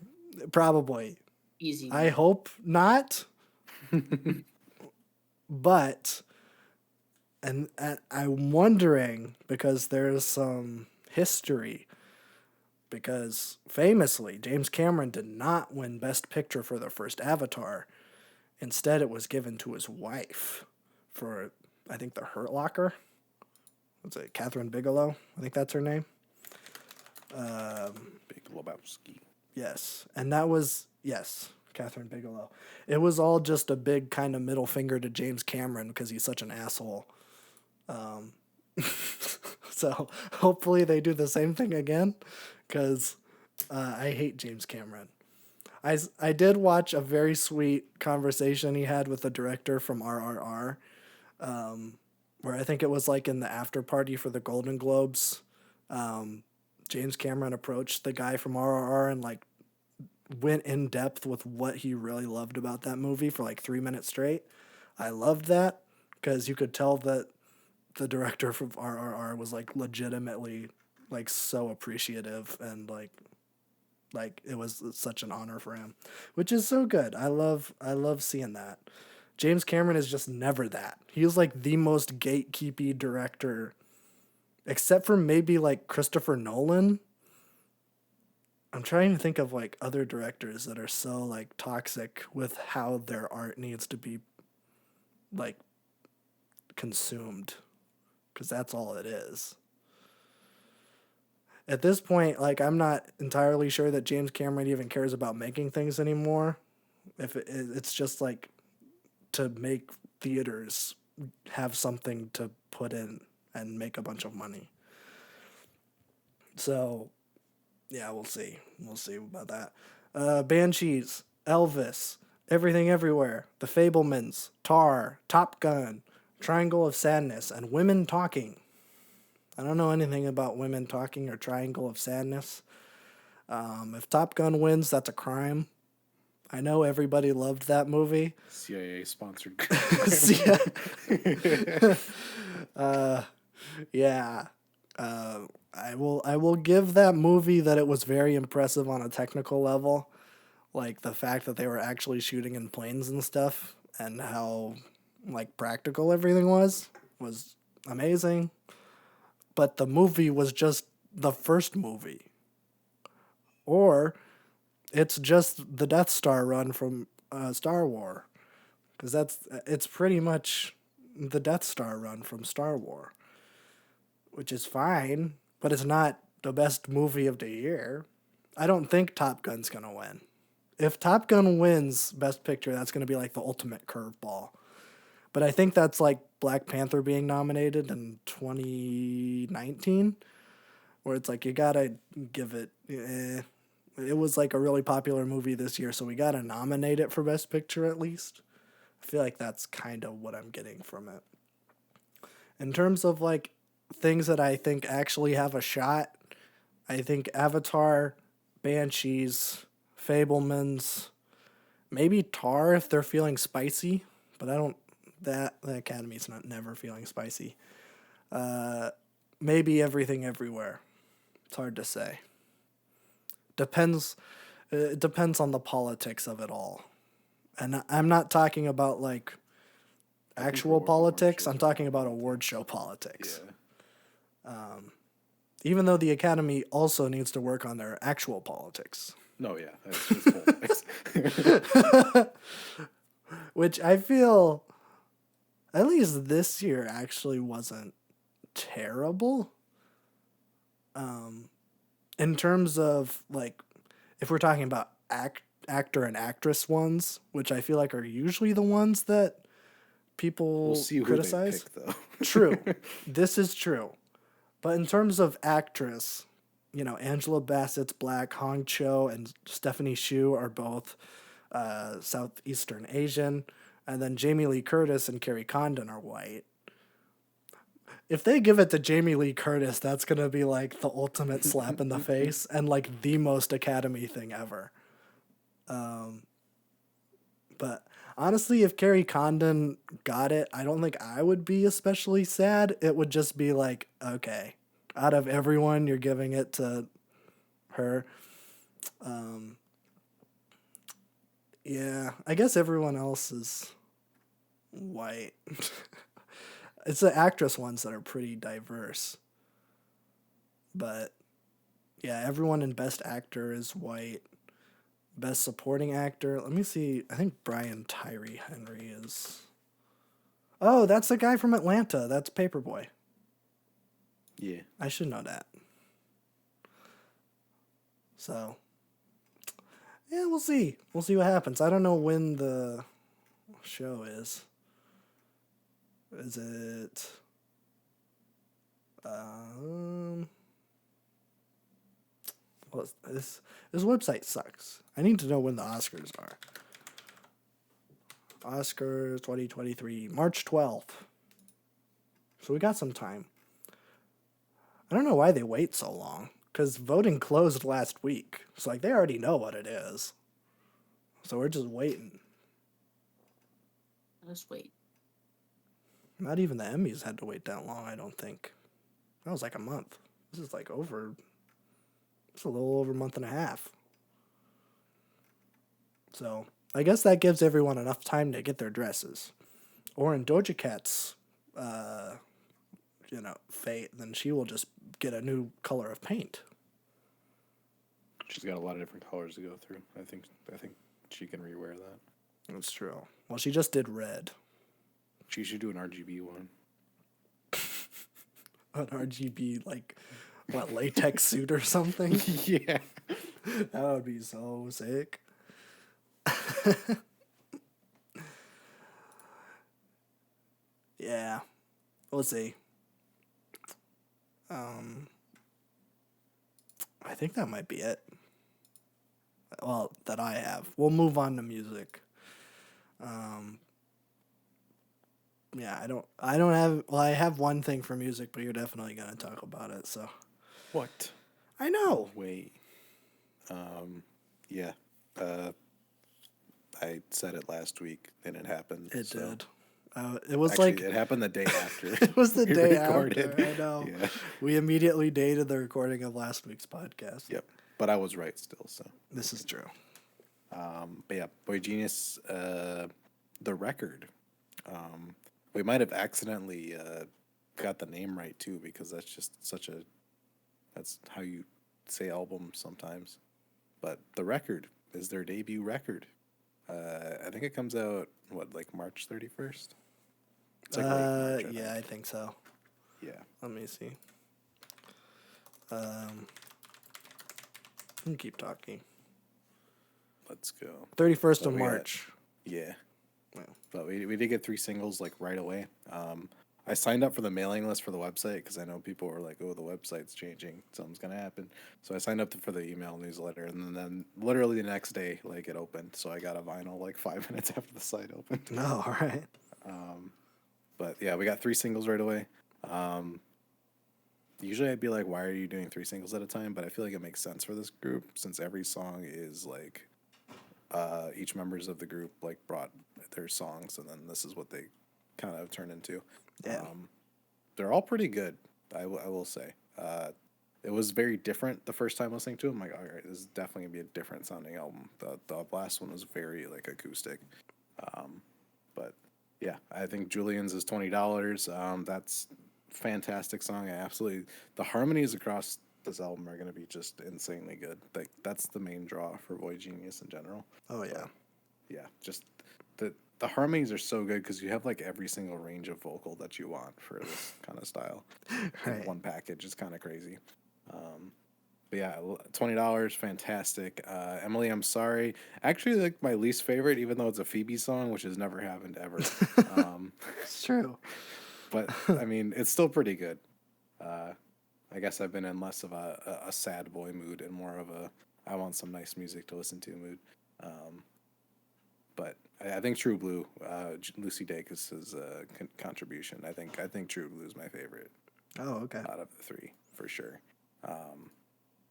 Probably. Easy. I hope not. But, and I'm wondering, because there's some history, because famously, James Cameron did not win Best Picture for the first Avatar. Instead, it was given to his wife for, I think, The Hurt Locker. What's it, Catherine Bigelow? I think that's her name. Big Lebowski. Yes. And that was, yes, Catherine Bigelow. It was all just a big kind of middle finger to James Cameron because he's such an asshole. So hopefully they do the same thing again because I hate James Cameron. I did watch a very sweet conversation he had with the director from RRR, where I think it was like in the after party for the Golden Globes. James Cameron approached the guy from RRR and like went in depth with what he really loved about that movie for like 3 minutes straight. I loved that because you could tell that the director from RRR was like legitimately like so appreciative and like it was such an honor for him, which is so good. I love seeing that. James Cameron is just never that. He's like the most gatekeepy director, except for maybe like Christopher Nolan. I'm trying to think of like other directors that are so like toxic with how their art needs to be like consumed, because that's all it is. At this point, like I'm not entirely sure that James Cameron even cares about making things anymore. If it's just like to make theaters have something to put in and make a bunch of money. So, yeah, we'll see. We'll see about that. Banshees, Elvis, Everything Everywhere, The Fablemans, Tar, Top Gun, Triangle of Sadness, and Women Talking. I don't know anything about Women Talking or Triangle of Sadness. If Top Gun wins, that's a crime. I know everybody loved that movie. CIA sponsored. Yeah. I will give that movie that it was very impressive on a technical level. Like the fact that they were actually shooting in planes and stuff and how like practical everything was amazing. But the movie was just the first movie. Or it's just the Death Star run from Star Wars. Because it's pretty much the Death Star run from Star Wars. Which is fine, but it's not the best movie of the year. I don't think Top Gun's going to win. If Top Gun wins Best Picture, that's going to be like the ultimate curveball. But I think that's like Black Panther being nominated in 2019, where it's like you got to give it... It was like a really popular movie this year, so we got to nominate it for Best Picture at least. I feel like that's kind of what I'm getting from it. In terms of like things that I think actually have a shot, I think Avatar, Banshees, Fablemans, maybe Tar if they're feeling spicy, but I don't... The Academy's not never feeling spicy. Maybe Everything Everywhere. It's hard to say. It depends on the politics of it all. And I'm not talking about like actual politics. I'm talking about award show politics. Yeah. Even though the Academy also needs to work on their actual politics. No, yeah, that's just politics. Which I feel, at least this year, actually wasn't terrible. In terms of, like, if we're talking about actor and actress ones, which I feel like are usually the ones that people We'll see who criticize. they pick, though. True. This is true. But in terms of actress, you know, Angela Bassett's black, Hong Cho and Stephanie Hsu are both Southeastern Asian, and then Jamie Lee Curtis and Carrie Condon are white. If they give it to Jamie Lee Curtis, that's going to be like the ultimate slap in the face and like the most Academy thing ever. But honestly, if Carrie Condon got it, I don't think I would be especially sad. It would just be like, okay, out of everyone, you're giving it to her. Yeah, I guess everyone else is white. It's the actress ones that are pretty diverse. But yeah, everyone in Best Actor is white. Best Supporting Actor, let me see. I think Brian Tyree Henry is... Oh, that's the guy from Atlanta. That's Paperboy. Yeah. I should know that. So, yeah, we'll see. We'll see what happens. I don't know when the show is. Is it... Well, this website sucks. I need to know when the Oscars are. Oscars 2023, March 12th. So we got some time. I don't know why they wait so long, because voting closed last week. So, like, they already know what it is. So we're just waiting. Let's wait. Not even the Emmys had to wait that long, I don't think. That was like a month. This is like over. It's a little over a month and a half. So I guess that gives everyone enough time to get their dresses. Or in Doja Cat's, fate, then she will just get a new color of paint. She's got a lot of different colors to go through. I think she can rewear that. That's true. Well, she just did red. She should do an RGB one. An RGB, like, what, latex suit or something? Yeah. That would be so sick. Yeah. We'll see. I think that might be it. Well, that I have. We'll move on to music. Yeah, I don't have, well, I have one thing for music, but you're definitely going to talk about it, so. What? I know. Wait. Yeah. I said it last week, and it happened. It so. did. It was Actually, like it happened the day after. it was the we day recorded. after. I know. Yeah. We immediately dated the recording of last week's podcast. Yep. But I was right still. So This is true. but yeah, Boy Genius, the record. We might have accidentally got the name right too, because that's just that's how you say album sometimes. But the record is their debut record. I think it comes out like March 31st. It's like late March, I think so. Yeah. Let me see. You can keep talking. Let's go. 31st of we got- March. Yeah. Wow. But we did get 3 singles like right away. I signed up for the mailing list for the website because I know people were like, "Oh, the website's changing, something's gonna happen." So I signed up for the email newsletter, and then literally the next day, like it opened. So I got a vinyl like 5 minutes after the site opened. No, all right. But yeah, we got 3 singles right away. Usually I'd be like, "Why are you doing 3 singles at a time?" But I feel like it makes sense for this group since every song is like each members of the group like brought their songs, and then this is what they kind of turn into. Yeah. They're all pretty good. I will say. It was very different the first time listening to them. Like, all right, this is definitely gonna be a different sounding album. The last one was very like acoustic, but yeah, I think Julian's is $20. That's fantastic song. The harmonies across this album are gonna be just insanely good. Like that's the main draw for Boy Genius in general. Oh, yeah. Yeah, just the harmonies are so good because you have like every single range of vocal that you want for this kind of style Right. in one package. It's kind of crazy. But yeah, $20, fantastic. Emily, I'm sorry. Actually, like my least favorite, even though it's a Phoebe song, which has never happened ever. It's true. But I mean, it's still pretty good. I guess I've been in less of a sad boy mood and more of a I want some nice music to listen to mood. But I think True Blue, Lucy Dacus's contribution. I think True Blue is my favorite Oh, okay. out of the 3 for sure.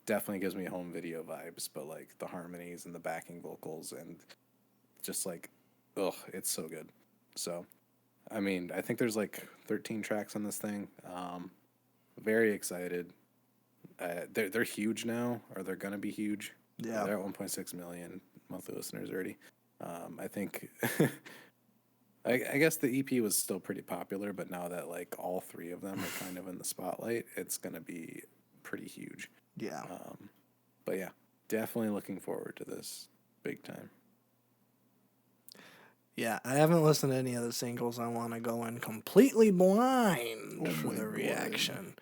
Definitely gives me home video vibes, but like the harmonies and the backing vocals and just like, it's so good. So, I mean, I think there's like 13 tracks on this thing. Very excited. They're huge now, or they're gonna be huge. Yeah. They're at 1.6 million monthly listeners already. I think. I guess the EP was still pretty popular, but now that like all 3 of them are kind of in the spotlight, it's gonna be pretty huge. Yeah. But yeah, definitely looking forward to this big time. Yeah, I haven't listened to any of the singles. I want to go in completely blind for my the God. reaction.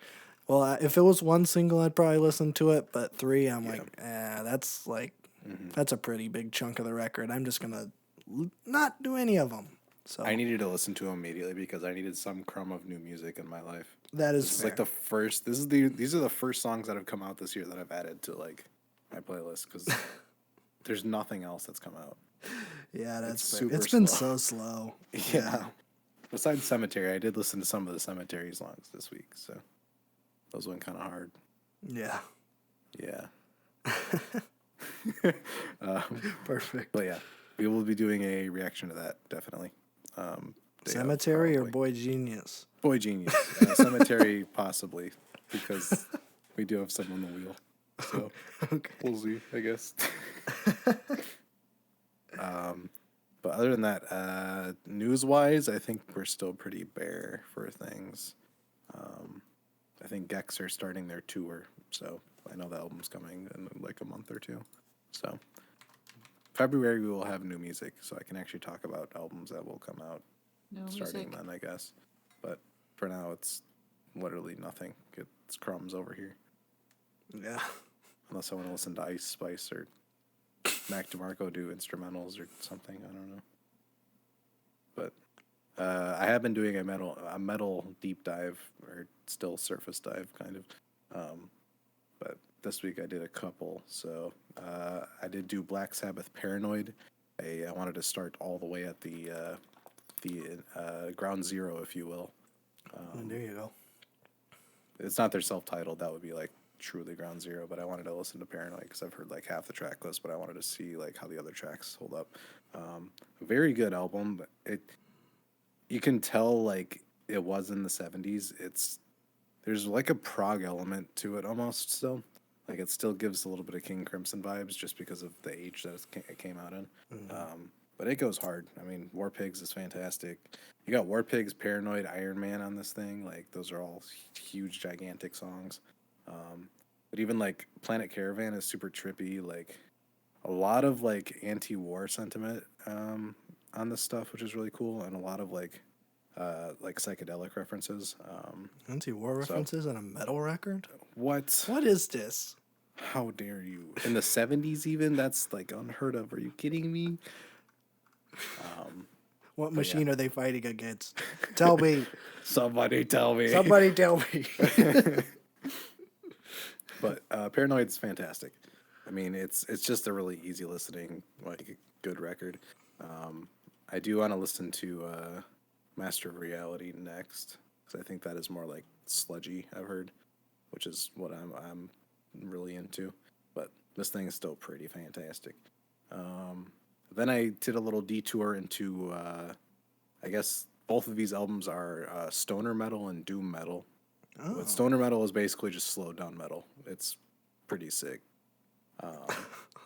Well, if it was one single, I'd probably listen to it, but 3, I'm like, that's like, that's a pretty big chunk of the record. I'm just going to not do any of them. So I needed to listen to them immediately because I needed some crumb of new music in my life. that is This is fair. like the first. These are the first songs that have come out this year that I've added to like my playlist because there's nothing else that's come out. Yeah, that's it's fair. super It's been slow. so slow. Yeah. Besides Cemetery, I did listen to some of the Cemetery songs this week, so those went kind of hard. Yeah. Yeah. Perfect. But yeah, we will be doing a reaction to that, definitely. Day of, Cemetery or probably. Boy Genius? Boy Genius. Cemetery, possibly, because we do have some on the wheel. So Okay. we'll see, I guess. But other than that, news-wise, I think we're still pretty bare for things. I think Gex are starting their tour, so I know the album's coming in like a month or two. So February we will have new music, so I can actually talk about albums that will come out No starting music. then, I guess. But for now, it's literally nothing. It's crumbs over here. Yeah. Unless I want to listen to Ice Spice or Mac DeMarco do instrumentals or something, I don't know. But I have been doing a metal deep dive, or still surface dive, kind of. But this week I did a couple. So I did do Black Sabbath Paranoid. I wanted to start all the way at the ground zero, if you will. There you go. It's not their self-titled. That would be like truly ground zero. But I wanted to listen to Paranoid because I've heard like half the track list. But I wanted to see like how the other tracks hold up. Very good album. But you can tell like it was in the 70s. There's like a prog element to it almost still. Like it still gives a little bit of King Crimson vibes just because of the age that it came out in. But it goes hard. I mean, War Pigs is fantastic. You got War Pigs, Paranoid, Iron Man on this thing. Like those are all huge, gigantic songs. But even like Planet Caravan is super trippy. Like a lot of like anti-war sentiment on this stuff, which is really cool, and a lot of like psychedelic references. Anti-war references on a metal record? What? What is this? How dare you? In the 70s even? That's like unheard of. Are you kidding me? What machine are they fighting against? Tell me. Somebody tell me. Somebody tell me. But Paranoid's fantastic. I mean, it's just a really easy listening, like good record. I do want to listen to Master of Reality next because I think that is more like sludgy. I've heard, which is what I'm really into. But this thing is still pretty fantastic. Then I did a little detour into, I guess both of these albums are stoner metal and doom metal. Oh. But stoner metal is basically just slowed down metal. It's pretty sick.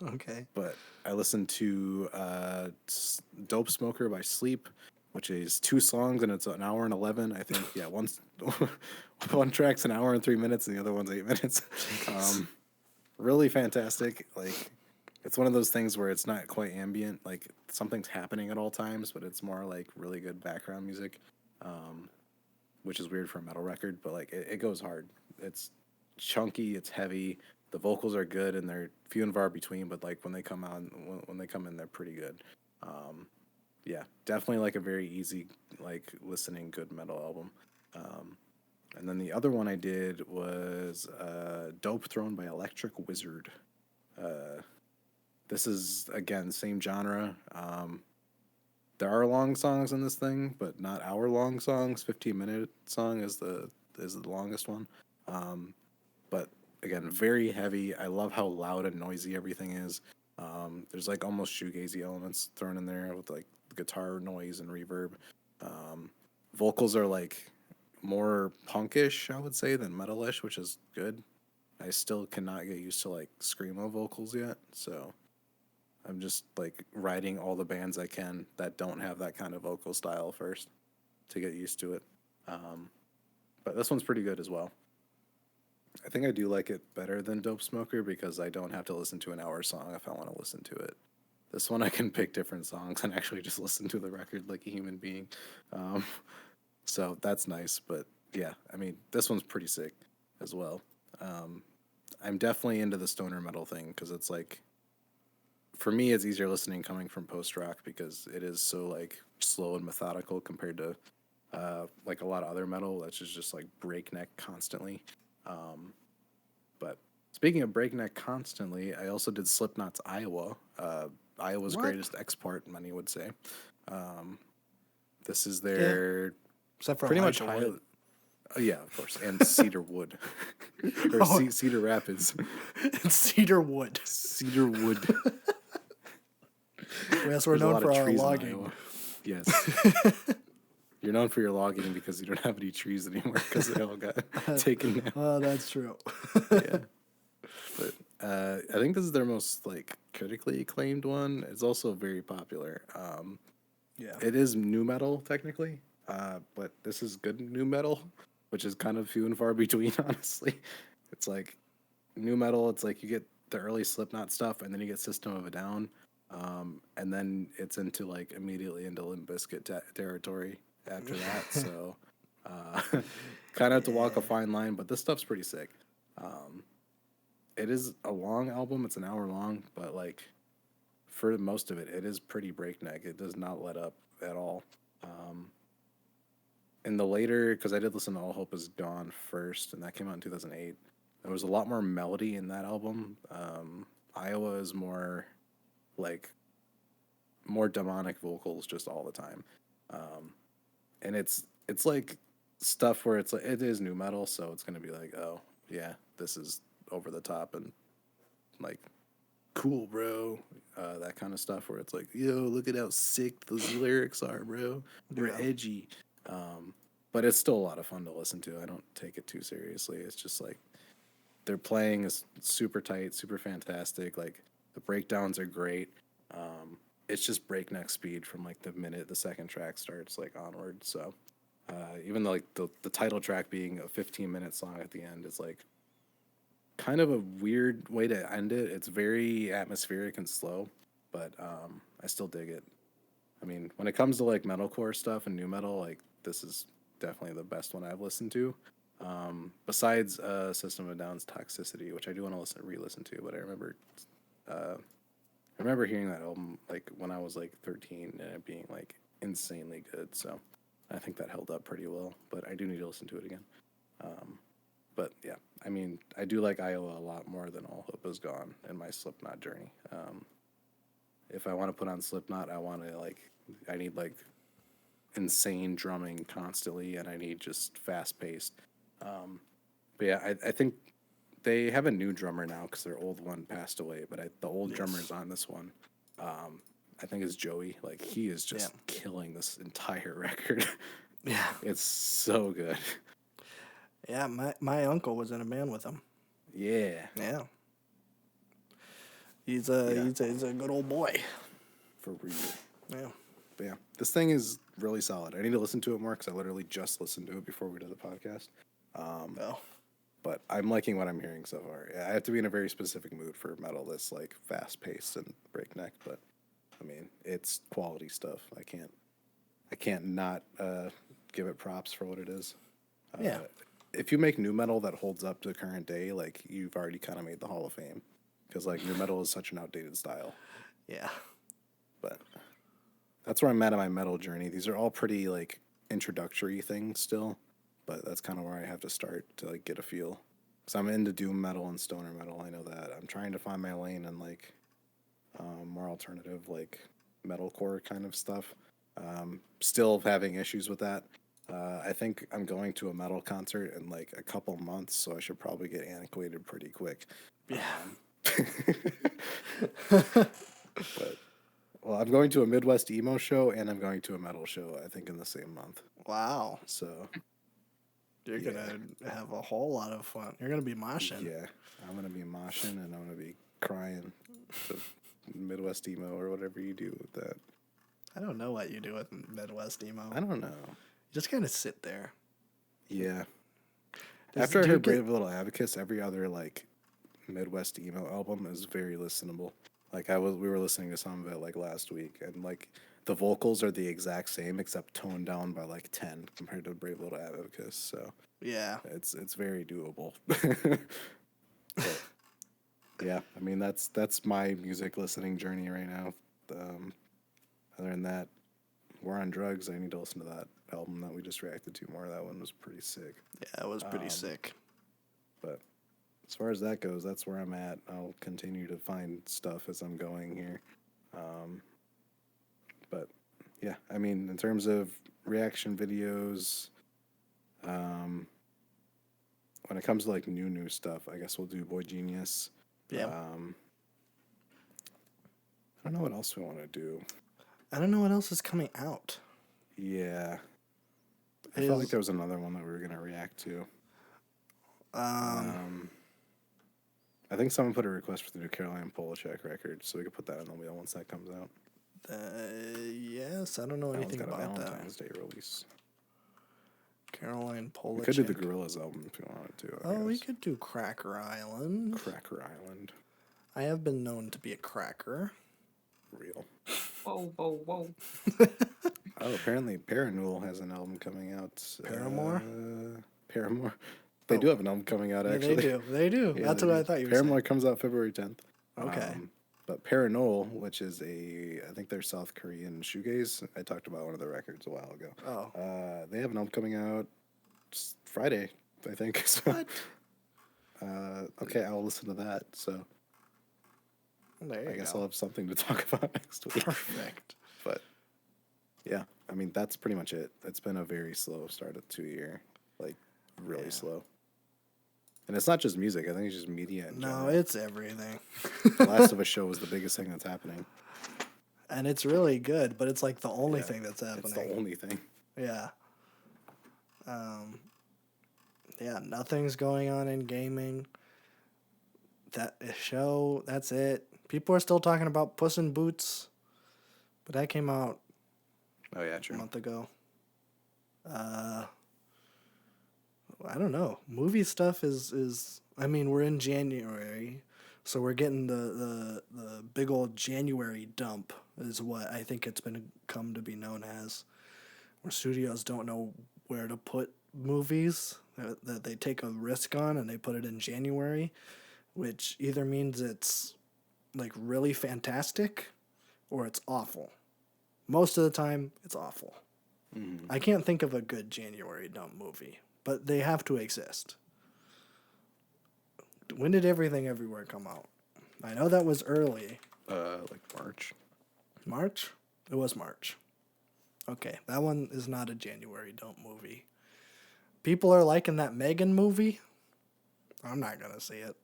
Okay. But I listened to Dope Smoker by Sleep, which is 2 songs and it's an hour and 11. I think, yeah, one track's an hour and 3 minutes and the other one's 8 minutes. Really fantastic. Like, it's one of those things where it's not quite ambient. Like, something's happening at all times, but it's more like really good background music, which is weird for a metal record, but like it goes hard. It's chunky, it's heavy. The vocals are good and they're few and far between, but like when they come in, they're pretty good. Yeah, definitely like a very easy, like listening good metal album. And then the other one I did was Dope Throne by Electric Wizard. This is, again, same genre. There are long songs in this thing, but not hour-long songs. 15-minute song is the longest one. But, again, very heavy. I love how loud and noisy everything is. There's, like, almost shoegazy elements thrown in there with, like, guitar noise and reverb. Vocals are, like, more punkish, I would say, than metalish, which is good. I still cannot get used to, like, screamo vocals yet, so I'm just, like, riding all the bands I can that don't have that kind of vocal style first to get used to it. But this one's pretty good as well. I think I do like it better than Dope Smoker because I don't have to listen to an hour song if I want to listen to it. This one I can pick different songs and actually just listen to the record like a human being. So that's nice, but yeah, I mean, this one's pretty sick as well. I'm definitely into the stoner metal thing because it's like, for me, it's easier listening coming from post-rock because it is so like slow and methodical compared to like a lot of other metal that's just like breakneck constantly. But speaking of breakneck constantly, I also did Slipknot's Iowa. Iowa's greatest export, many would say. This is their Except for pretty much Elijah Wood. Oh, yeah, of course, and Cedar Wood or Cedar Rapids. Cedar Wood. Cedar Wood. Yes, we're There's a known lot for of our trees in logging. Iowa. Yes. You're known for your logging because you don't have any trees anymore because they all got taken down. Oh, that's true. Yeah. But I think this is their most like critically acclaimed one. It's also very popular. Yeah. It is new metal technically, but this is good new metal, which is kind of few and far between. Honestly, it's like new metal. It's like you get the early Slipknot stuff, and then you get System of a Down, and then it's into like immediately into Limp Bizkit territory after that. So, kind of have to walk a fine line, but this stuff's pretty sick. It is a long album. It's an hour long, but like for most of it, it is pretty breakneck. It does not let up at all. In the later, because I did listen to All Hope Is Gone first, and that came out in 2008. There was a lot more melody in that album. Iowa is more like more demonic vocals just all the time, and it's like stuff where it's like it is new metal, so it's gonna be like, oh yeah, this is over the top and like cool, bro. That kind of stuff where it's like, yo, look at how sick those lyrics are, bro. We're edgy. But it's still a lot of fun to listen to. I don't take it too seriously. It's just like their playing is super tight, super fantastic. Like the breakdowns are great. It's just breakneck speed from like the minute the second track starts like onward. So even though, like the title track being a 15-minute song at the end is like kind of a weird way to end it. It's very atmospheric and slow, but I still dig it. I mean, when it comes to like metalcore stuff and new metal, like this is definitely the best one I've listened to. Besides System of a Down's Toxicity, which I do want to re-listen to, but I remember hearing that album like when I was like 13 and it being like insanely good. So I think that held up pretty well, but I do need to listen to it again. But yeah, I mean, I do like Iowa a lot more than All Hope Is Gone in my Slipknot journey. If I want to put on Slipknot, I need like insane drumming constantly, and I need just fast paced. But yeah, I think they have a new drummer now because their old one passed away. But the old drummer's on this one. I think it's Joey. Like he is just killing this entire record. Yeah. It's so good. Yeah, my uncle was in a band with him. Yeah. Yeah. He's a good old boy. For real. Yeah. But yeah, this thing is really solid. I need to listen to it more because I literally just listened to it before we did the podcast. But I'm liking what I'm hearing so far. Yeah, I have to be in a very specific mood for metal that's like fast paced and breakneck. But I mean, it's quality stuff. I can't not give it props for what it is. Yeah. If you make new metal that holds up to the current day, like you've already kind of made the Hall of Fame, because like new metal is such an outdated style. Yeah. But that's where I'm at in my metal journey. These are all pretty like introductory things still, but that's kind of where I have to start to like get a feel. Because I'm into doom metal and stoner metal. I know that. I'm trying to find my lane in like more alternative like metalcore kind of stuff. Still having issues with that. I think I'm going to a metal concert in like a couple months, so I should probably get antiquated pretty quick. Yeah. But well, I'm going to a Midwest emo show and I'm going to a metal show, I think, in the same month. Wow. So You're gonna have a whole lot of fun. You're gonna be moshing. yeah, I'm gonna be moshing and I'm gonna be crying to Midwest emo or whatever you do with that. I don't know what you do with Midwest emo. I don't know. You just kind of sit there. Yeah. Do After I you heard get- Brave Little Abacus, every other like Midwest emo album is very listenable. Like we were listening to some of it like last week, and like the vocals are the exact same except toned down by like 10 compared to Brave Little Abacus. So Yeah. it's very doable. But, yeah, I mean that's my music listening journey right now. Other than that, War on Drugs. I need to listen to that album that we just reacted to more. That one was pretty sick. Yeah, it was pretty sick. But as far as that goes, that's where I'm at. I'll continue to find stuff as I'm going here. But yeah, I mean, in terms of reaction videos, when it comes to like new stuff, I guess we'll do Boy Genius. Yeah. I don't know what else we want to do. I don't know what else is coming out. Yeah. I felt like there was another one that we were going to react to. I think someone put a request for the new Caroline Polachek record, so we could put that on the wheel once that comes out. Yes, I don't know That anything one's got about a that. Valentine's Day release. Caroline Polachek. We could do the Gorillaz album if you wanted to. I we guess. could do Cracker Island. Cracker Island. I have been known to be a cracker. Real. Whoa, whoa, whoa. Oh, apparently Parannoul has an album coming out. Paramore? Paramore. They do have an album coming out, actually. Yeah, they do. Yeah, That's they what do. I thought you were Paramore saying. comes out February 10th. Okay. But Parannoul, which is I think they're South Korean shoegaze. I talked about one of their records a while ago. Oh. They have an album coming out Friday, I think. So, What? okay, I'll listen to that. So There you I guess go. I'll have something to talk about next week. Perfect. But yeah, I mean, that's pretty much it. It's been a very slow start of 2 year, like really slow. And it's not just music. I think it's just media in No, general. it's everything. The Last of Us show is the biggest thing that's happening. And it's really good, but it's like the only thing that's happening. It's the only thing. Yeah. Yeah, nothing's going on in gaming. That show, that's it. People are still talking about Puss in Boots, but that came out Oh yeah, a true. month ago. I don't know. Movie stuff is I mean, we're in January, so we're getting the big old January dump is what I think it's been come to be known as. Where studios don't know where to put movies that they take a risk on and they put it in January, which either means it's like really fantastic or it's awful. Most of the time, it's awful. I can't think of a good January dump movie, but they have to exist. When did Everything Everywhere come out? I know that was early. Like March. March? It was March. Okay, that one is not a January dump movie. People are liking that Megan movie. I'm not gonna see it.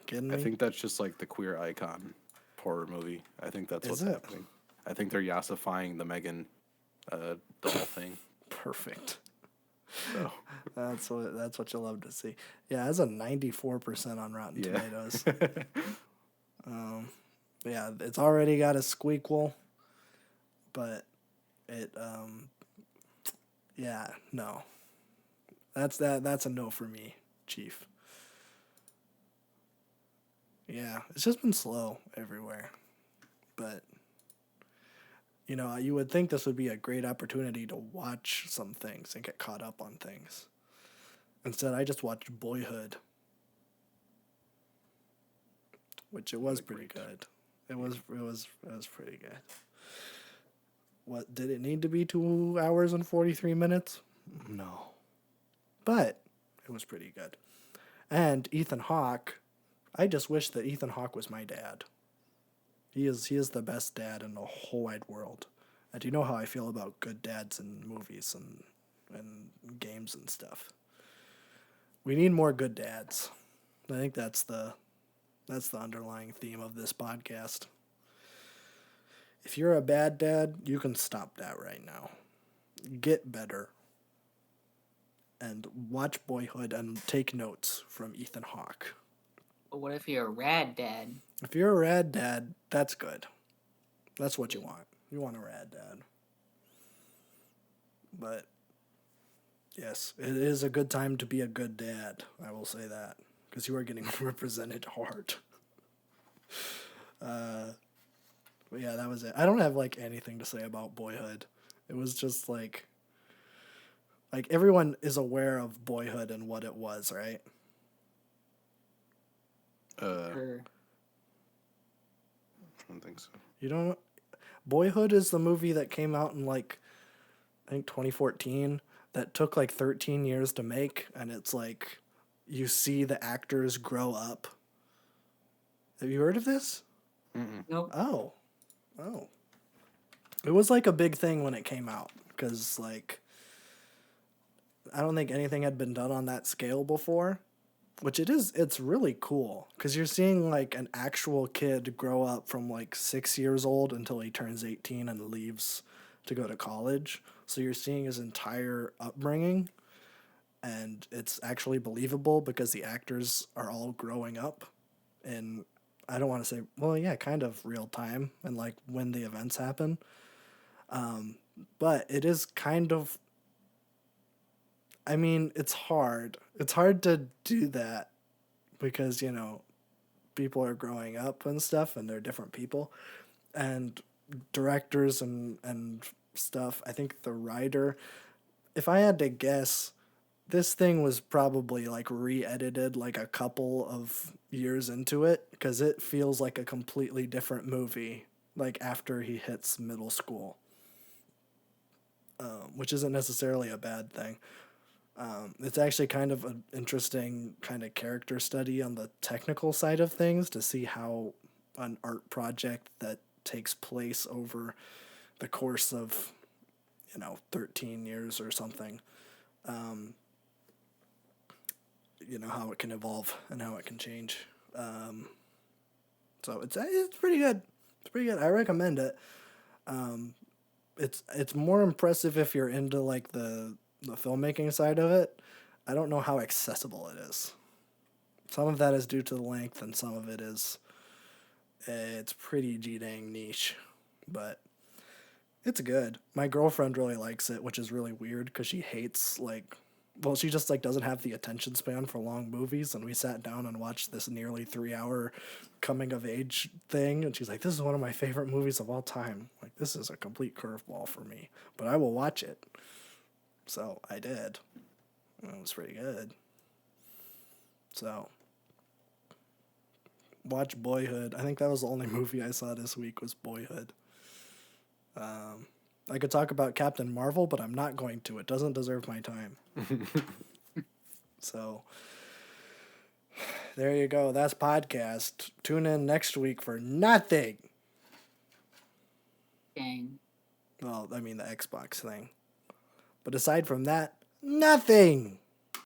Kidding me? I think that's just like the queer icon horror movie. I think that's what's Is it? happening. I think they're yassifying the Megan doll thing. Perfect. So That's what you love to see. Yeah, it's a 94% on Rotten Yeah. Tomatoes. Yeah, it's already got a squeakquel, but it yeah, no. That's a no for me, Chief. Yeah, it's just been slow everywhere. But you know, you would think this would be a great opportunity to watch some things and get caught up on things. Instead, I just watched Boyhood, which it was pretty good. It was pretty good. What did it need to be 2 hours and 43 minutes? No. But it was pretty good. And Ethan Hawke, I just wish that Ethan Hawke was my dad. He is the best dad in the whole wide world. And you know how I feel about good dads in movies and games and stuff. We need more good dads. I think that's the underlying theme of this podcast. If you're a bad dad, you can stop that right now. Get better. And watch Boyhood and take notes from Ethan Hawke. But what if you're a rad dad? If you're a rad dad, that's good. That's what you want. You want a rad dad. But yes, it is a good time to be a good dad. I will say that. Because you are getting represented hard. But yeah, that was it. I don't have like anything to say about Boyhood. It was just like everyone is aware of Boyhood and what it was, right? Or I don't think so. You don't know? Boyhood is the movie that came out in like I think 2014 that took like 13 years to make, and it's like you see the actors grow up. Have you heard of this? nope. Oh. It was like a big thing when it came out because like I don't think anything had been done on that scale before, which it's really cool because you're seeing like an actual kid grow up from like 6 years old until he turns 18 and leaves to go to college. So you're seeing his entire upbringing, and it's actually believable because the actors are all growing up in, I don't want to say, well, yeah, kind of real time and like when the events happen. But it is kind of, I mean, it's hard. It's hard to do that because, people are growing up and stuff and they're different people. And directors and stuff, I think the writer, if I had to guess, this thing was probably like re-edited like a couple of years into it because it feels like a completely different movie like after he hits middle school, which isn't necessarily a bad thing. It's actually kind of an interesting kind of character study on the technical side of things to see how an art project that takes place over the course of 13 years or something, how it can evolve and how it can change. So it's pretty good. It's pretty good. I recommend it. It's more impressive if you're into like the filmmaking side of it. I don't know how accessible it is. Some of that is due to the length, and some of it is it's pretty g-dang niche, but it's good. My girlfriend really likes it, which is really weird because she hates like, well, she just like doesn't have the attention span for long movies, and we sat down and watched this nearly 3 hour coming of age thing, and she's like, "This is one of my favorite movies of all time." Like, this is a complete curveball for me, but I will watch it. So I did. It was pretty good. So watch Boyhood. I think that was the only movie I saw this week was Boyhood. I could talk about Captain Marvel, but I'm not going to. It doesn't deserve my time. So there you go. That's podcast. Tune in next week for nothing. Dang. Well, I mean the Xbox thing. But aside from that, nothing.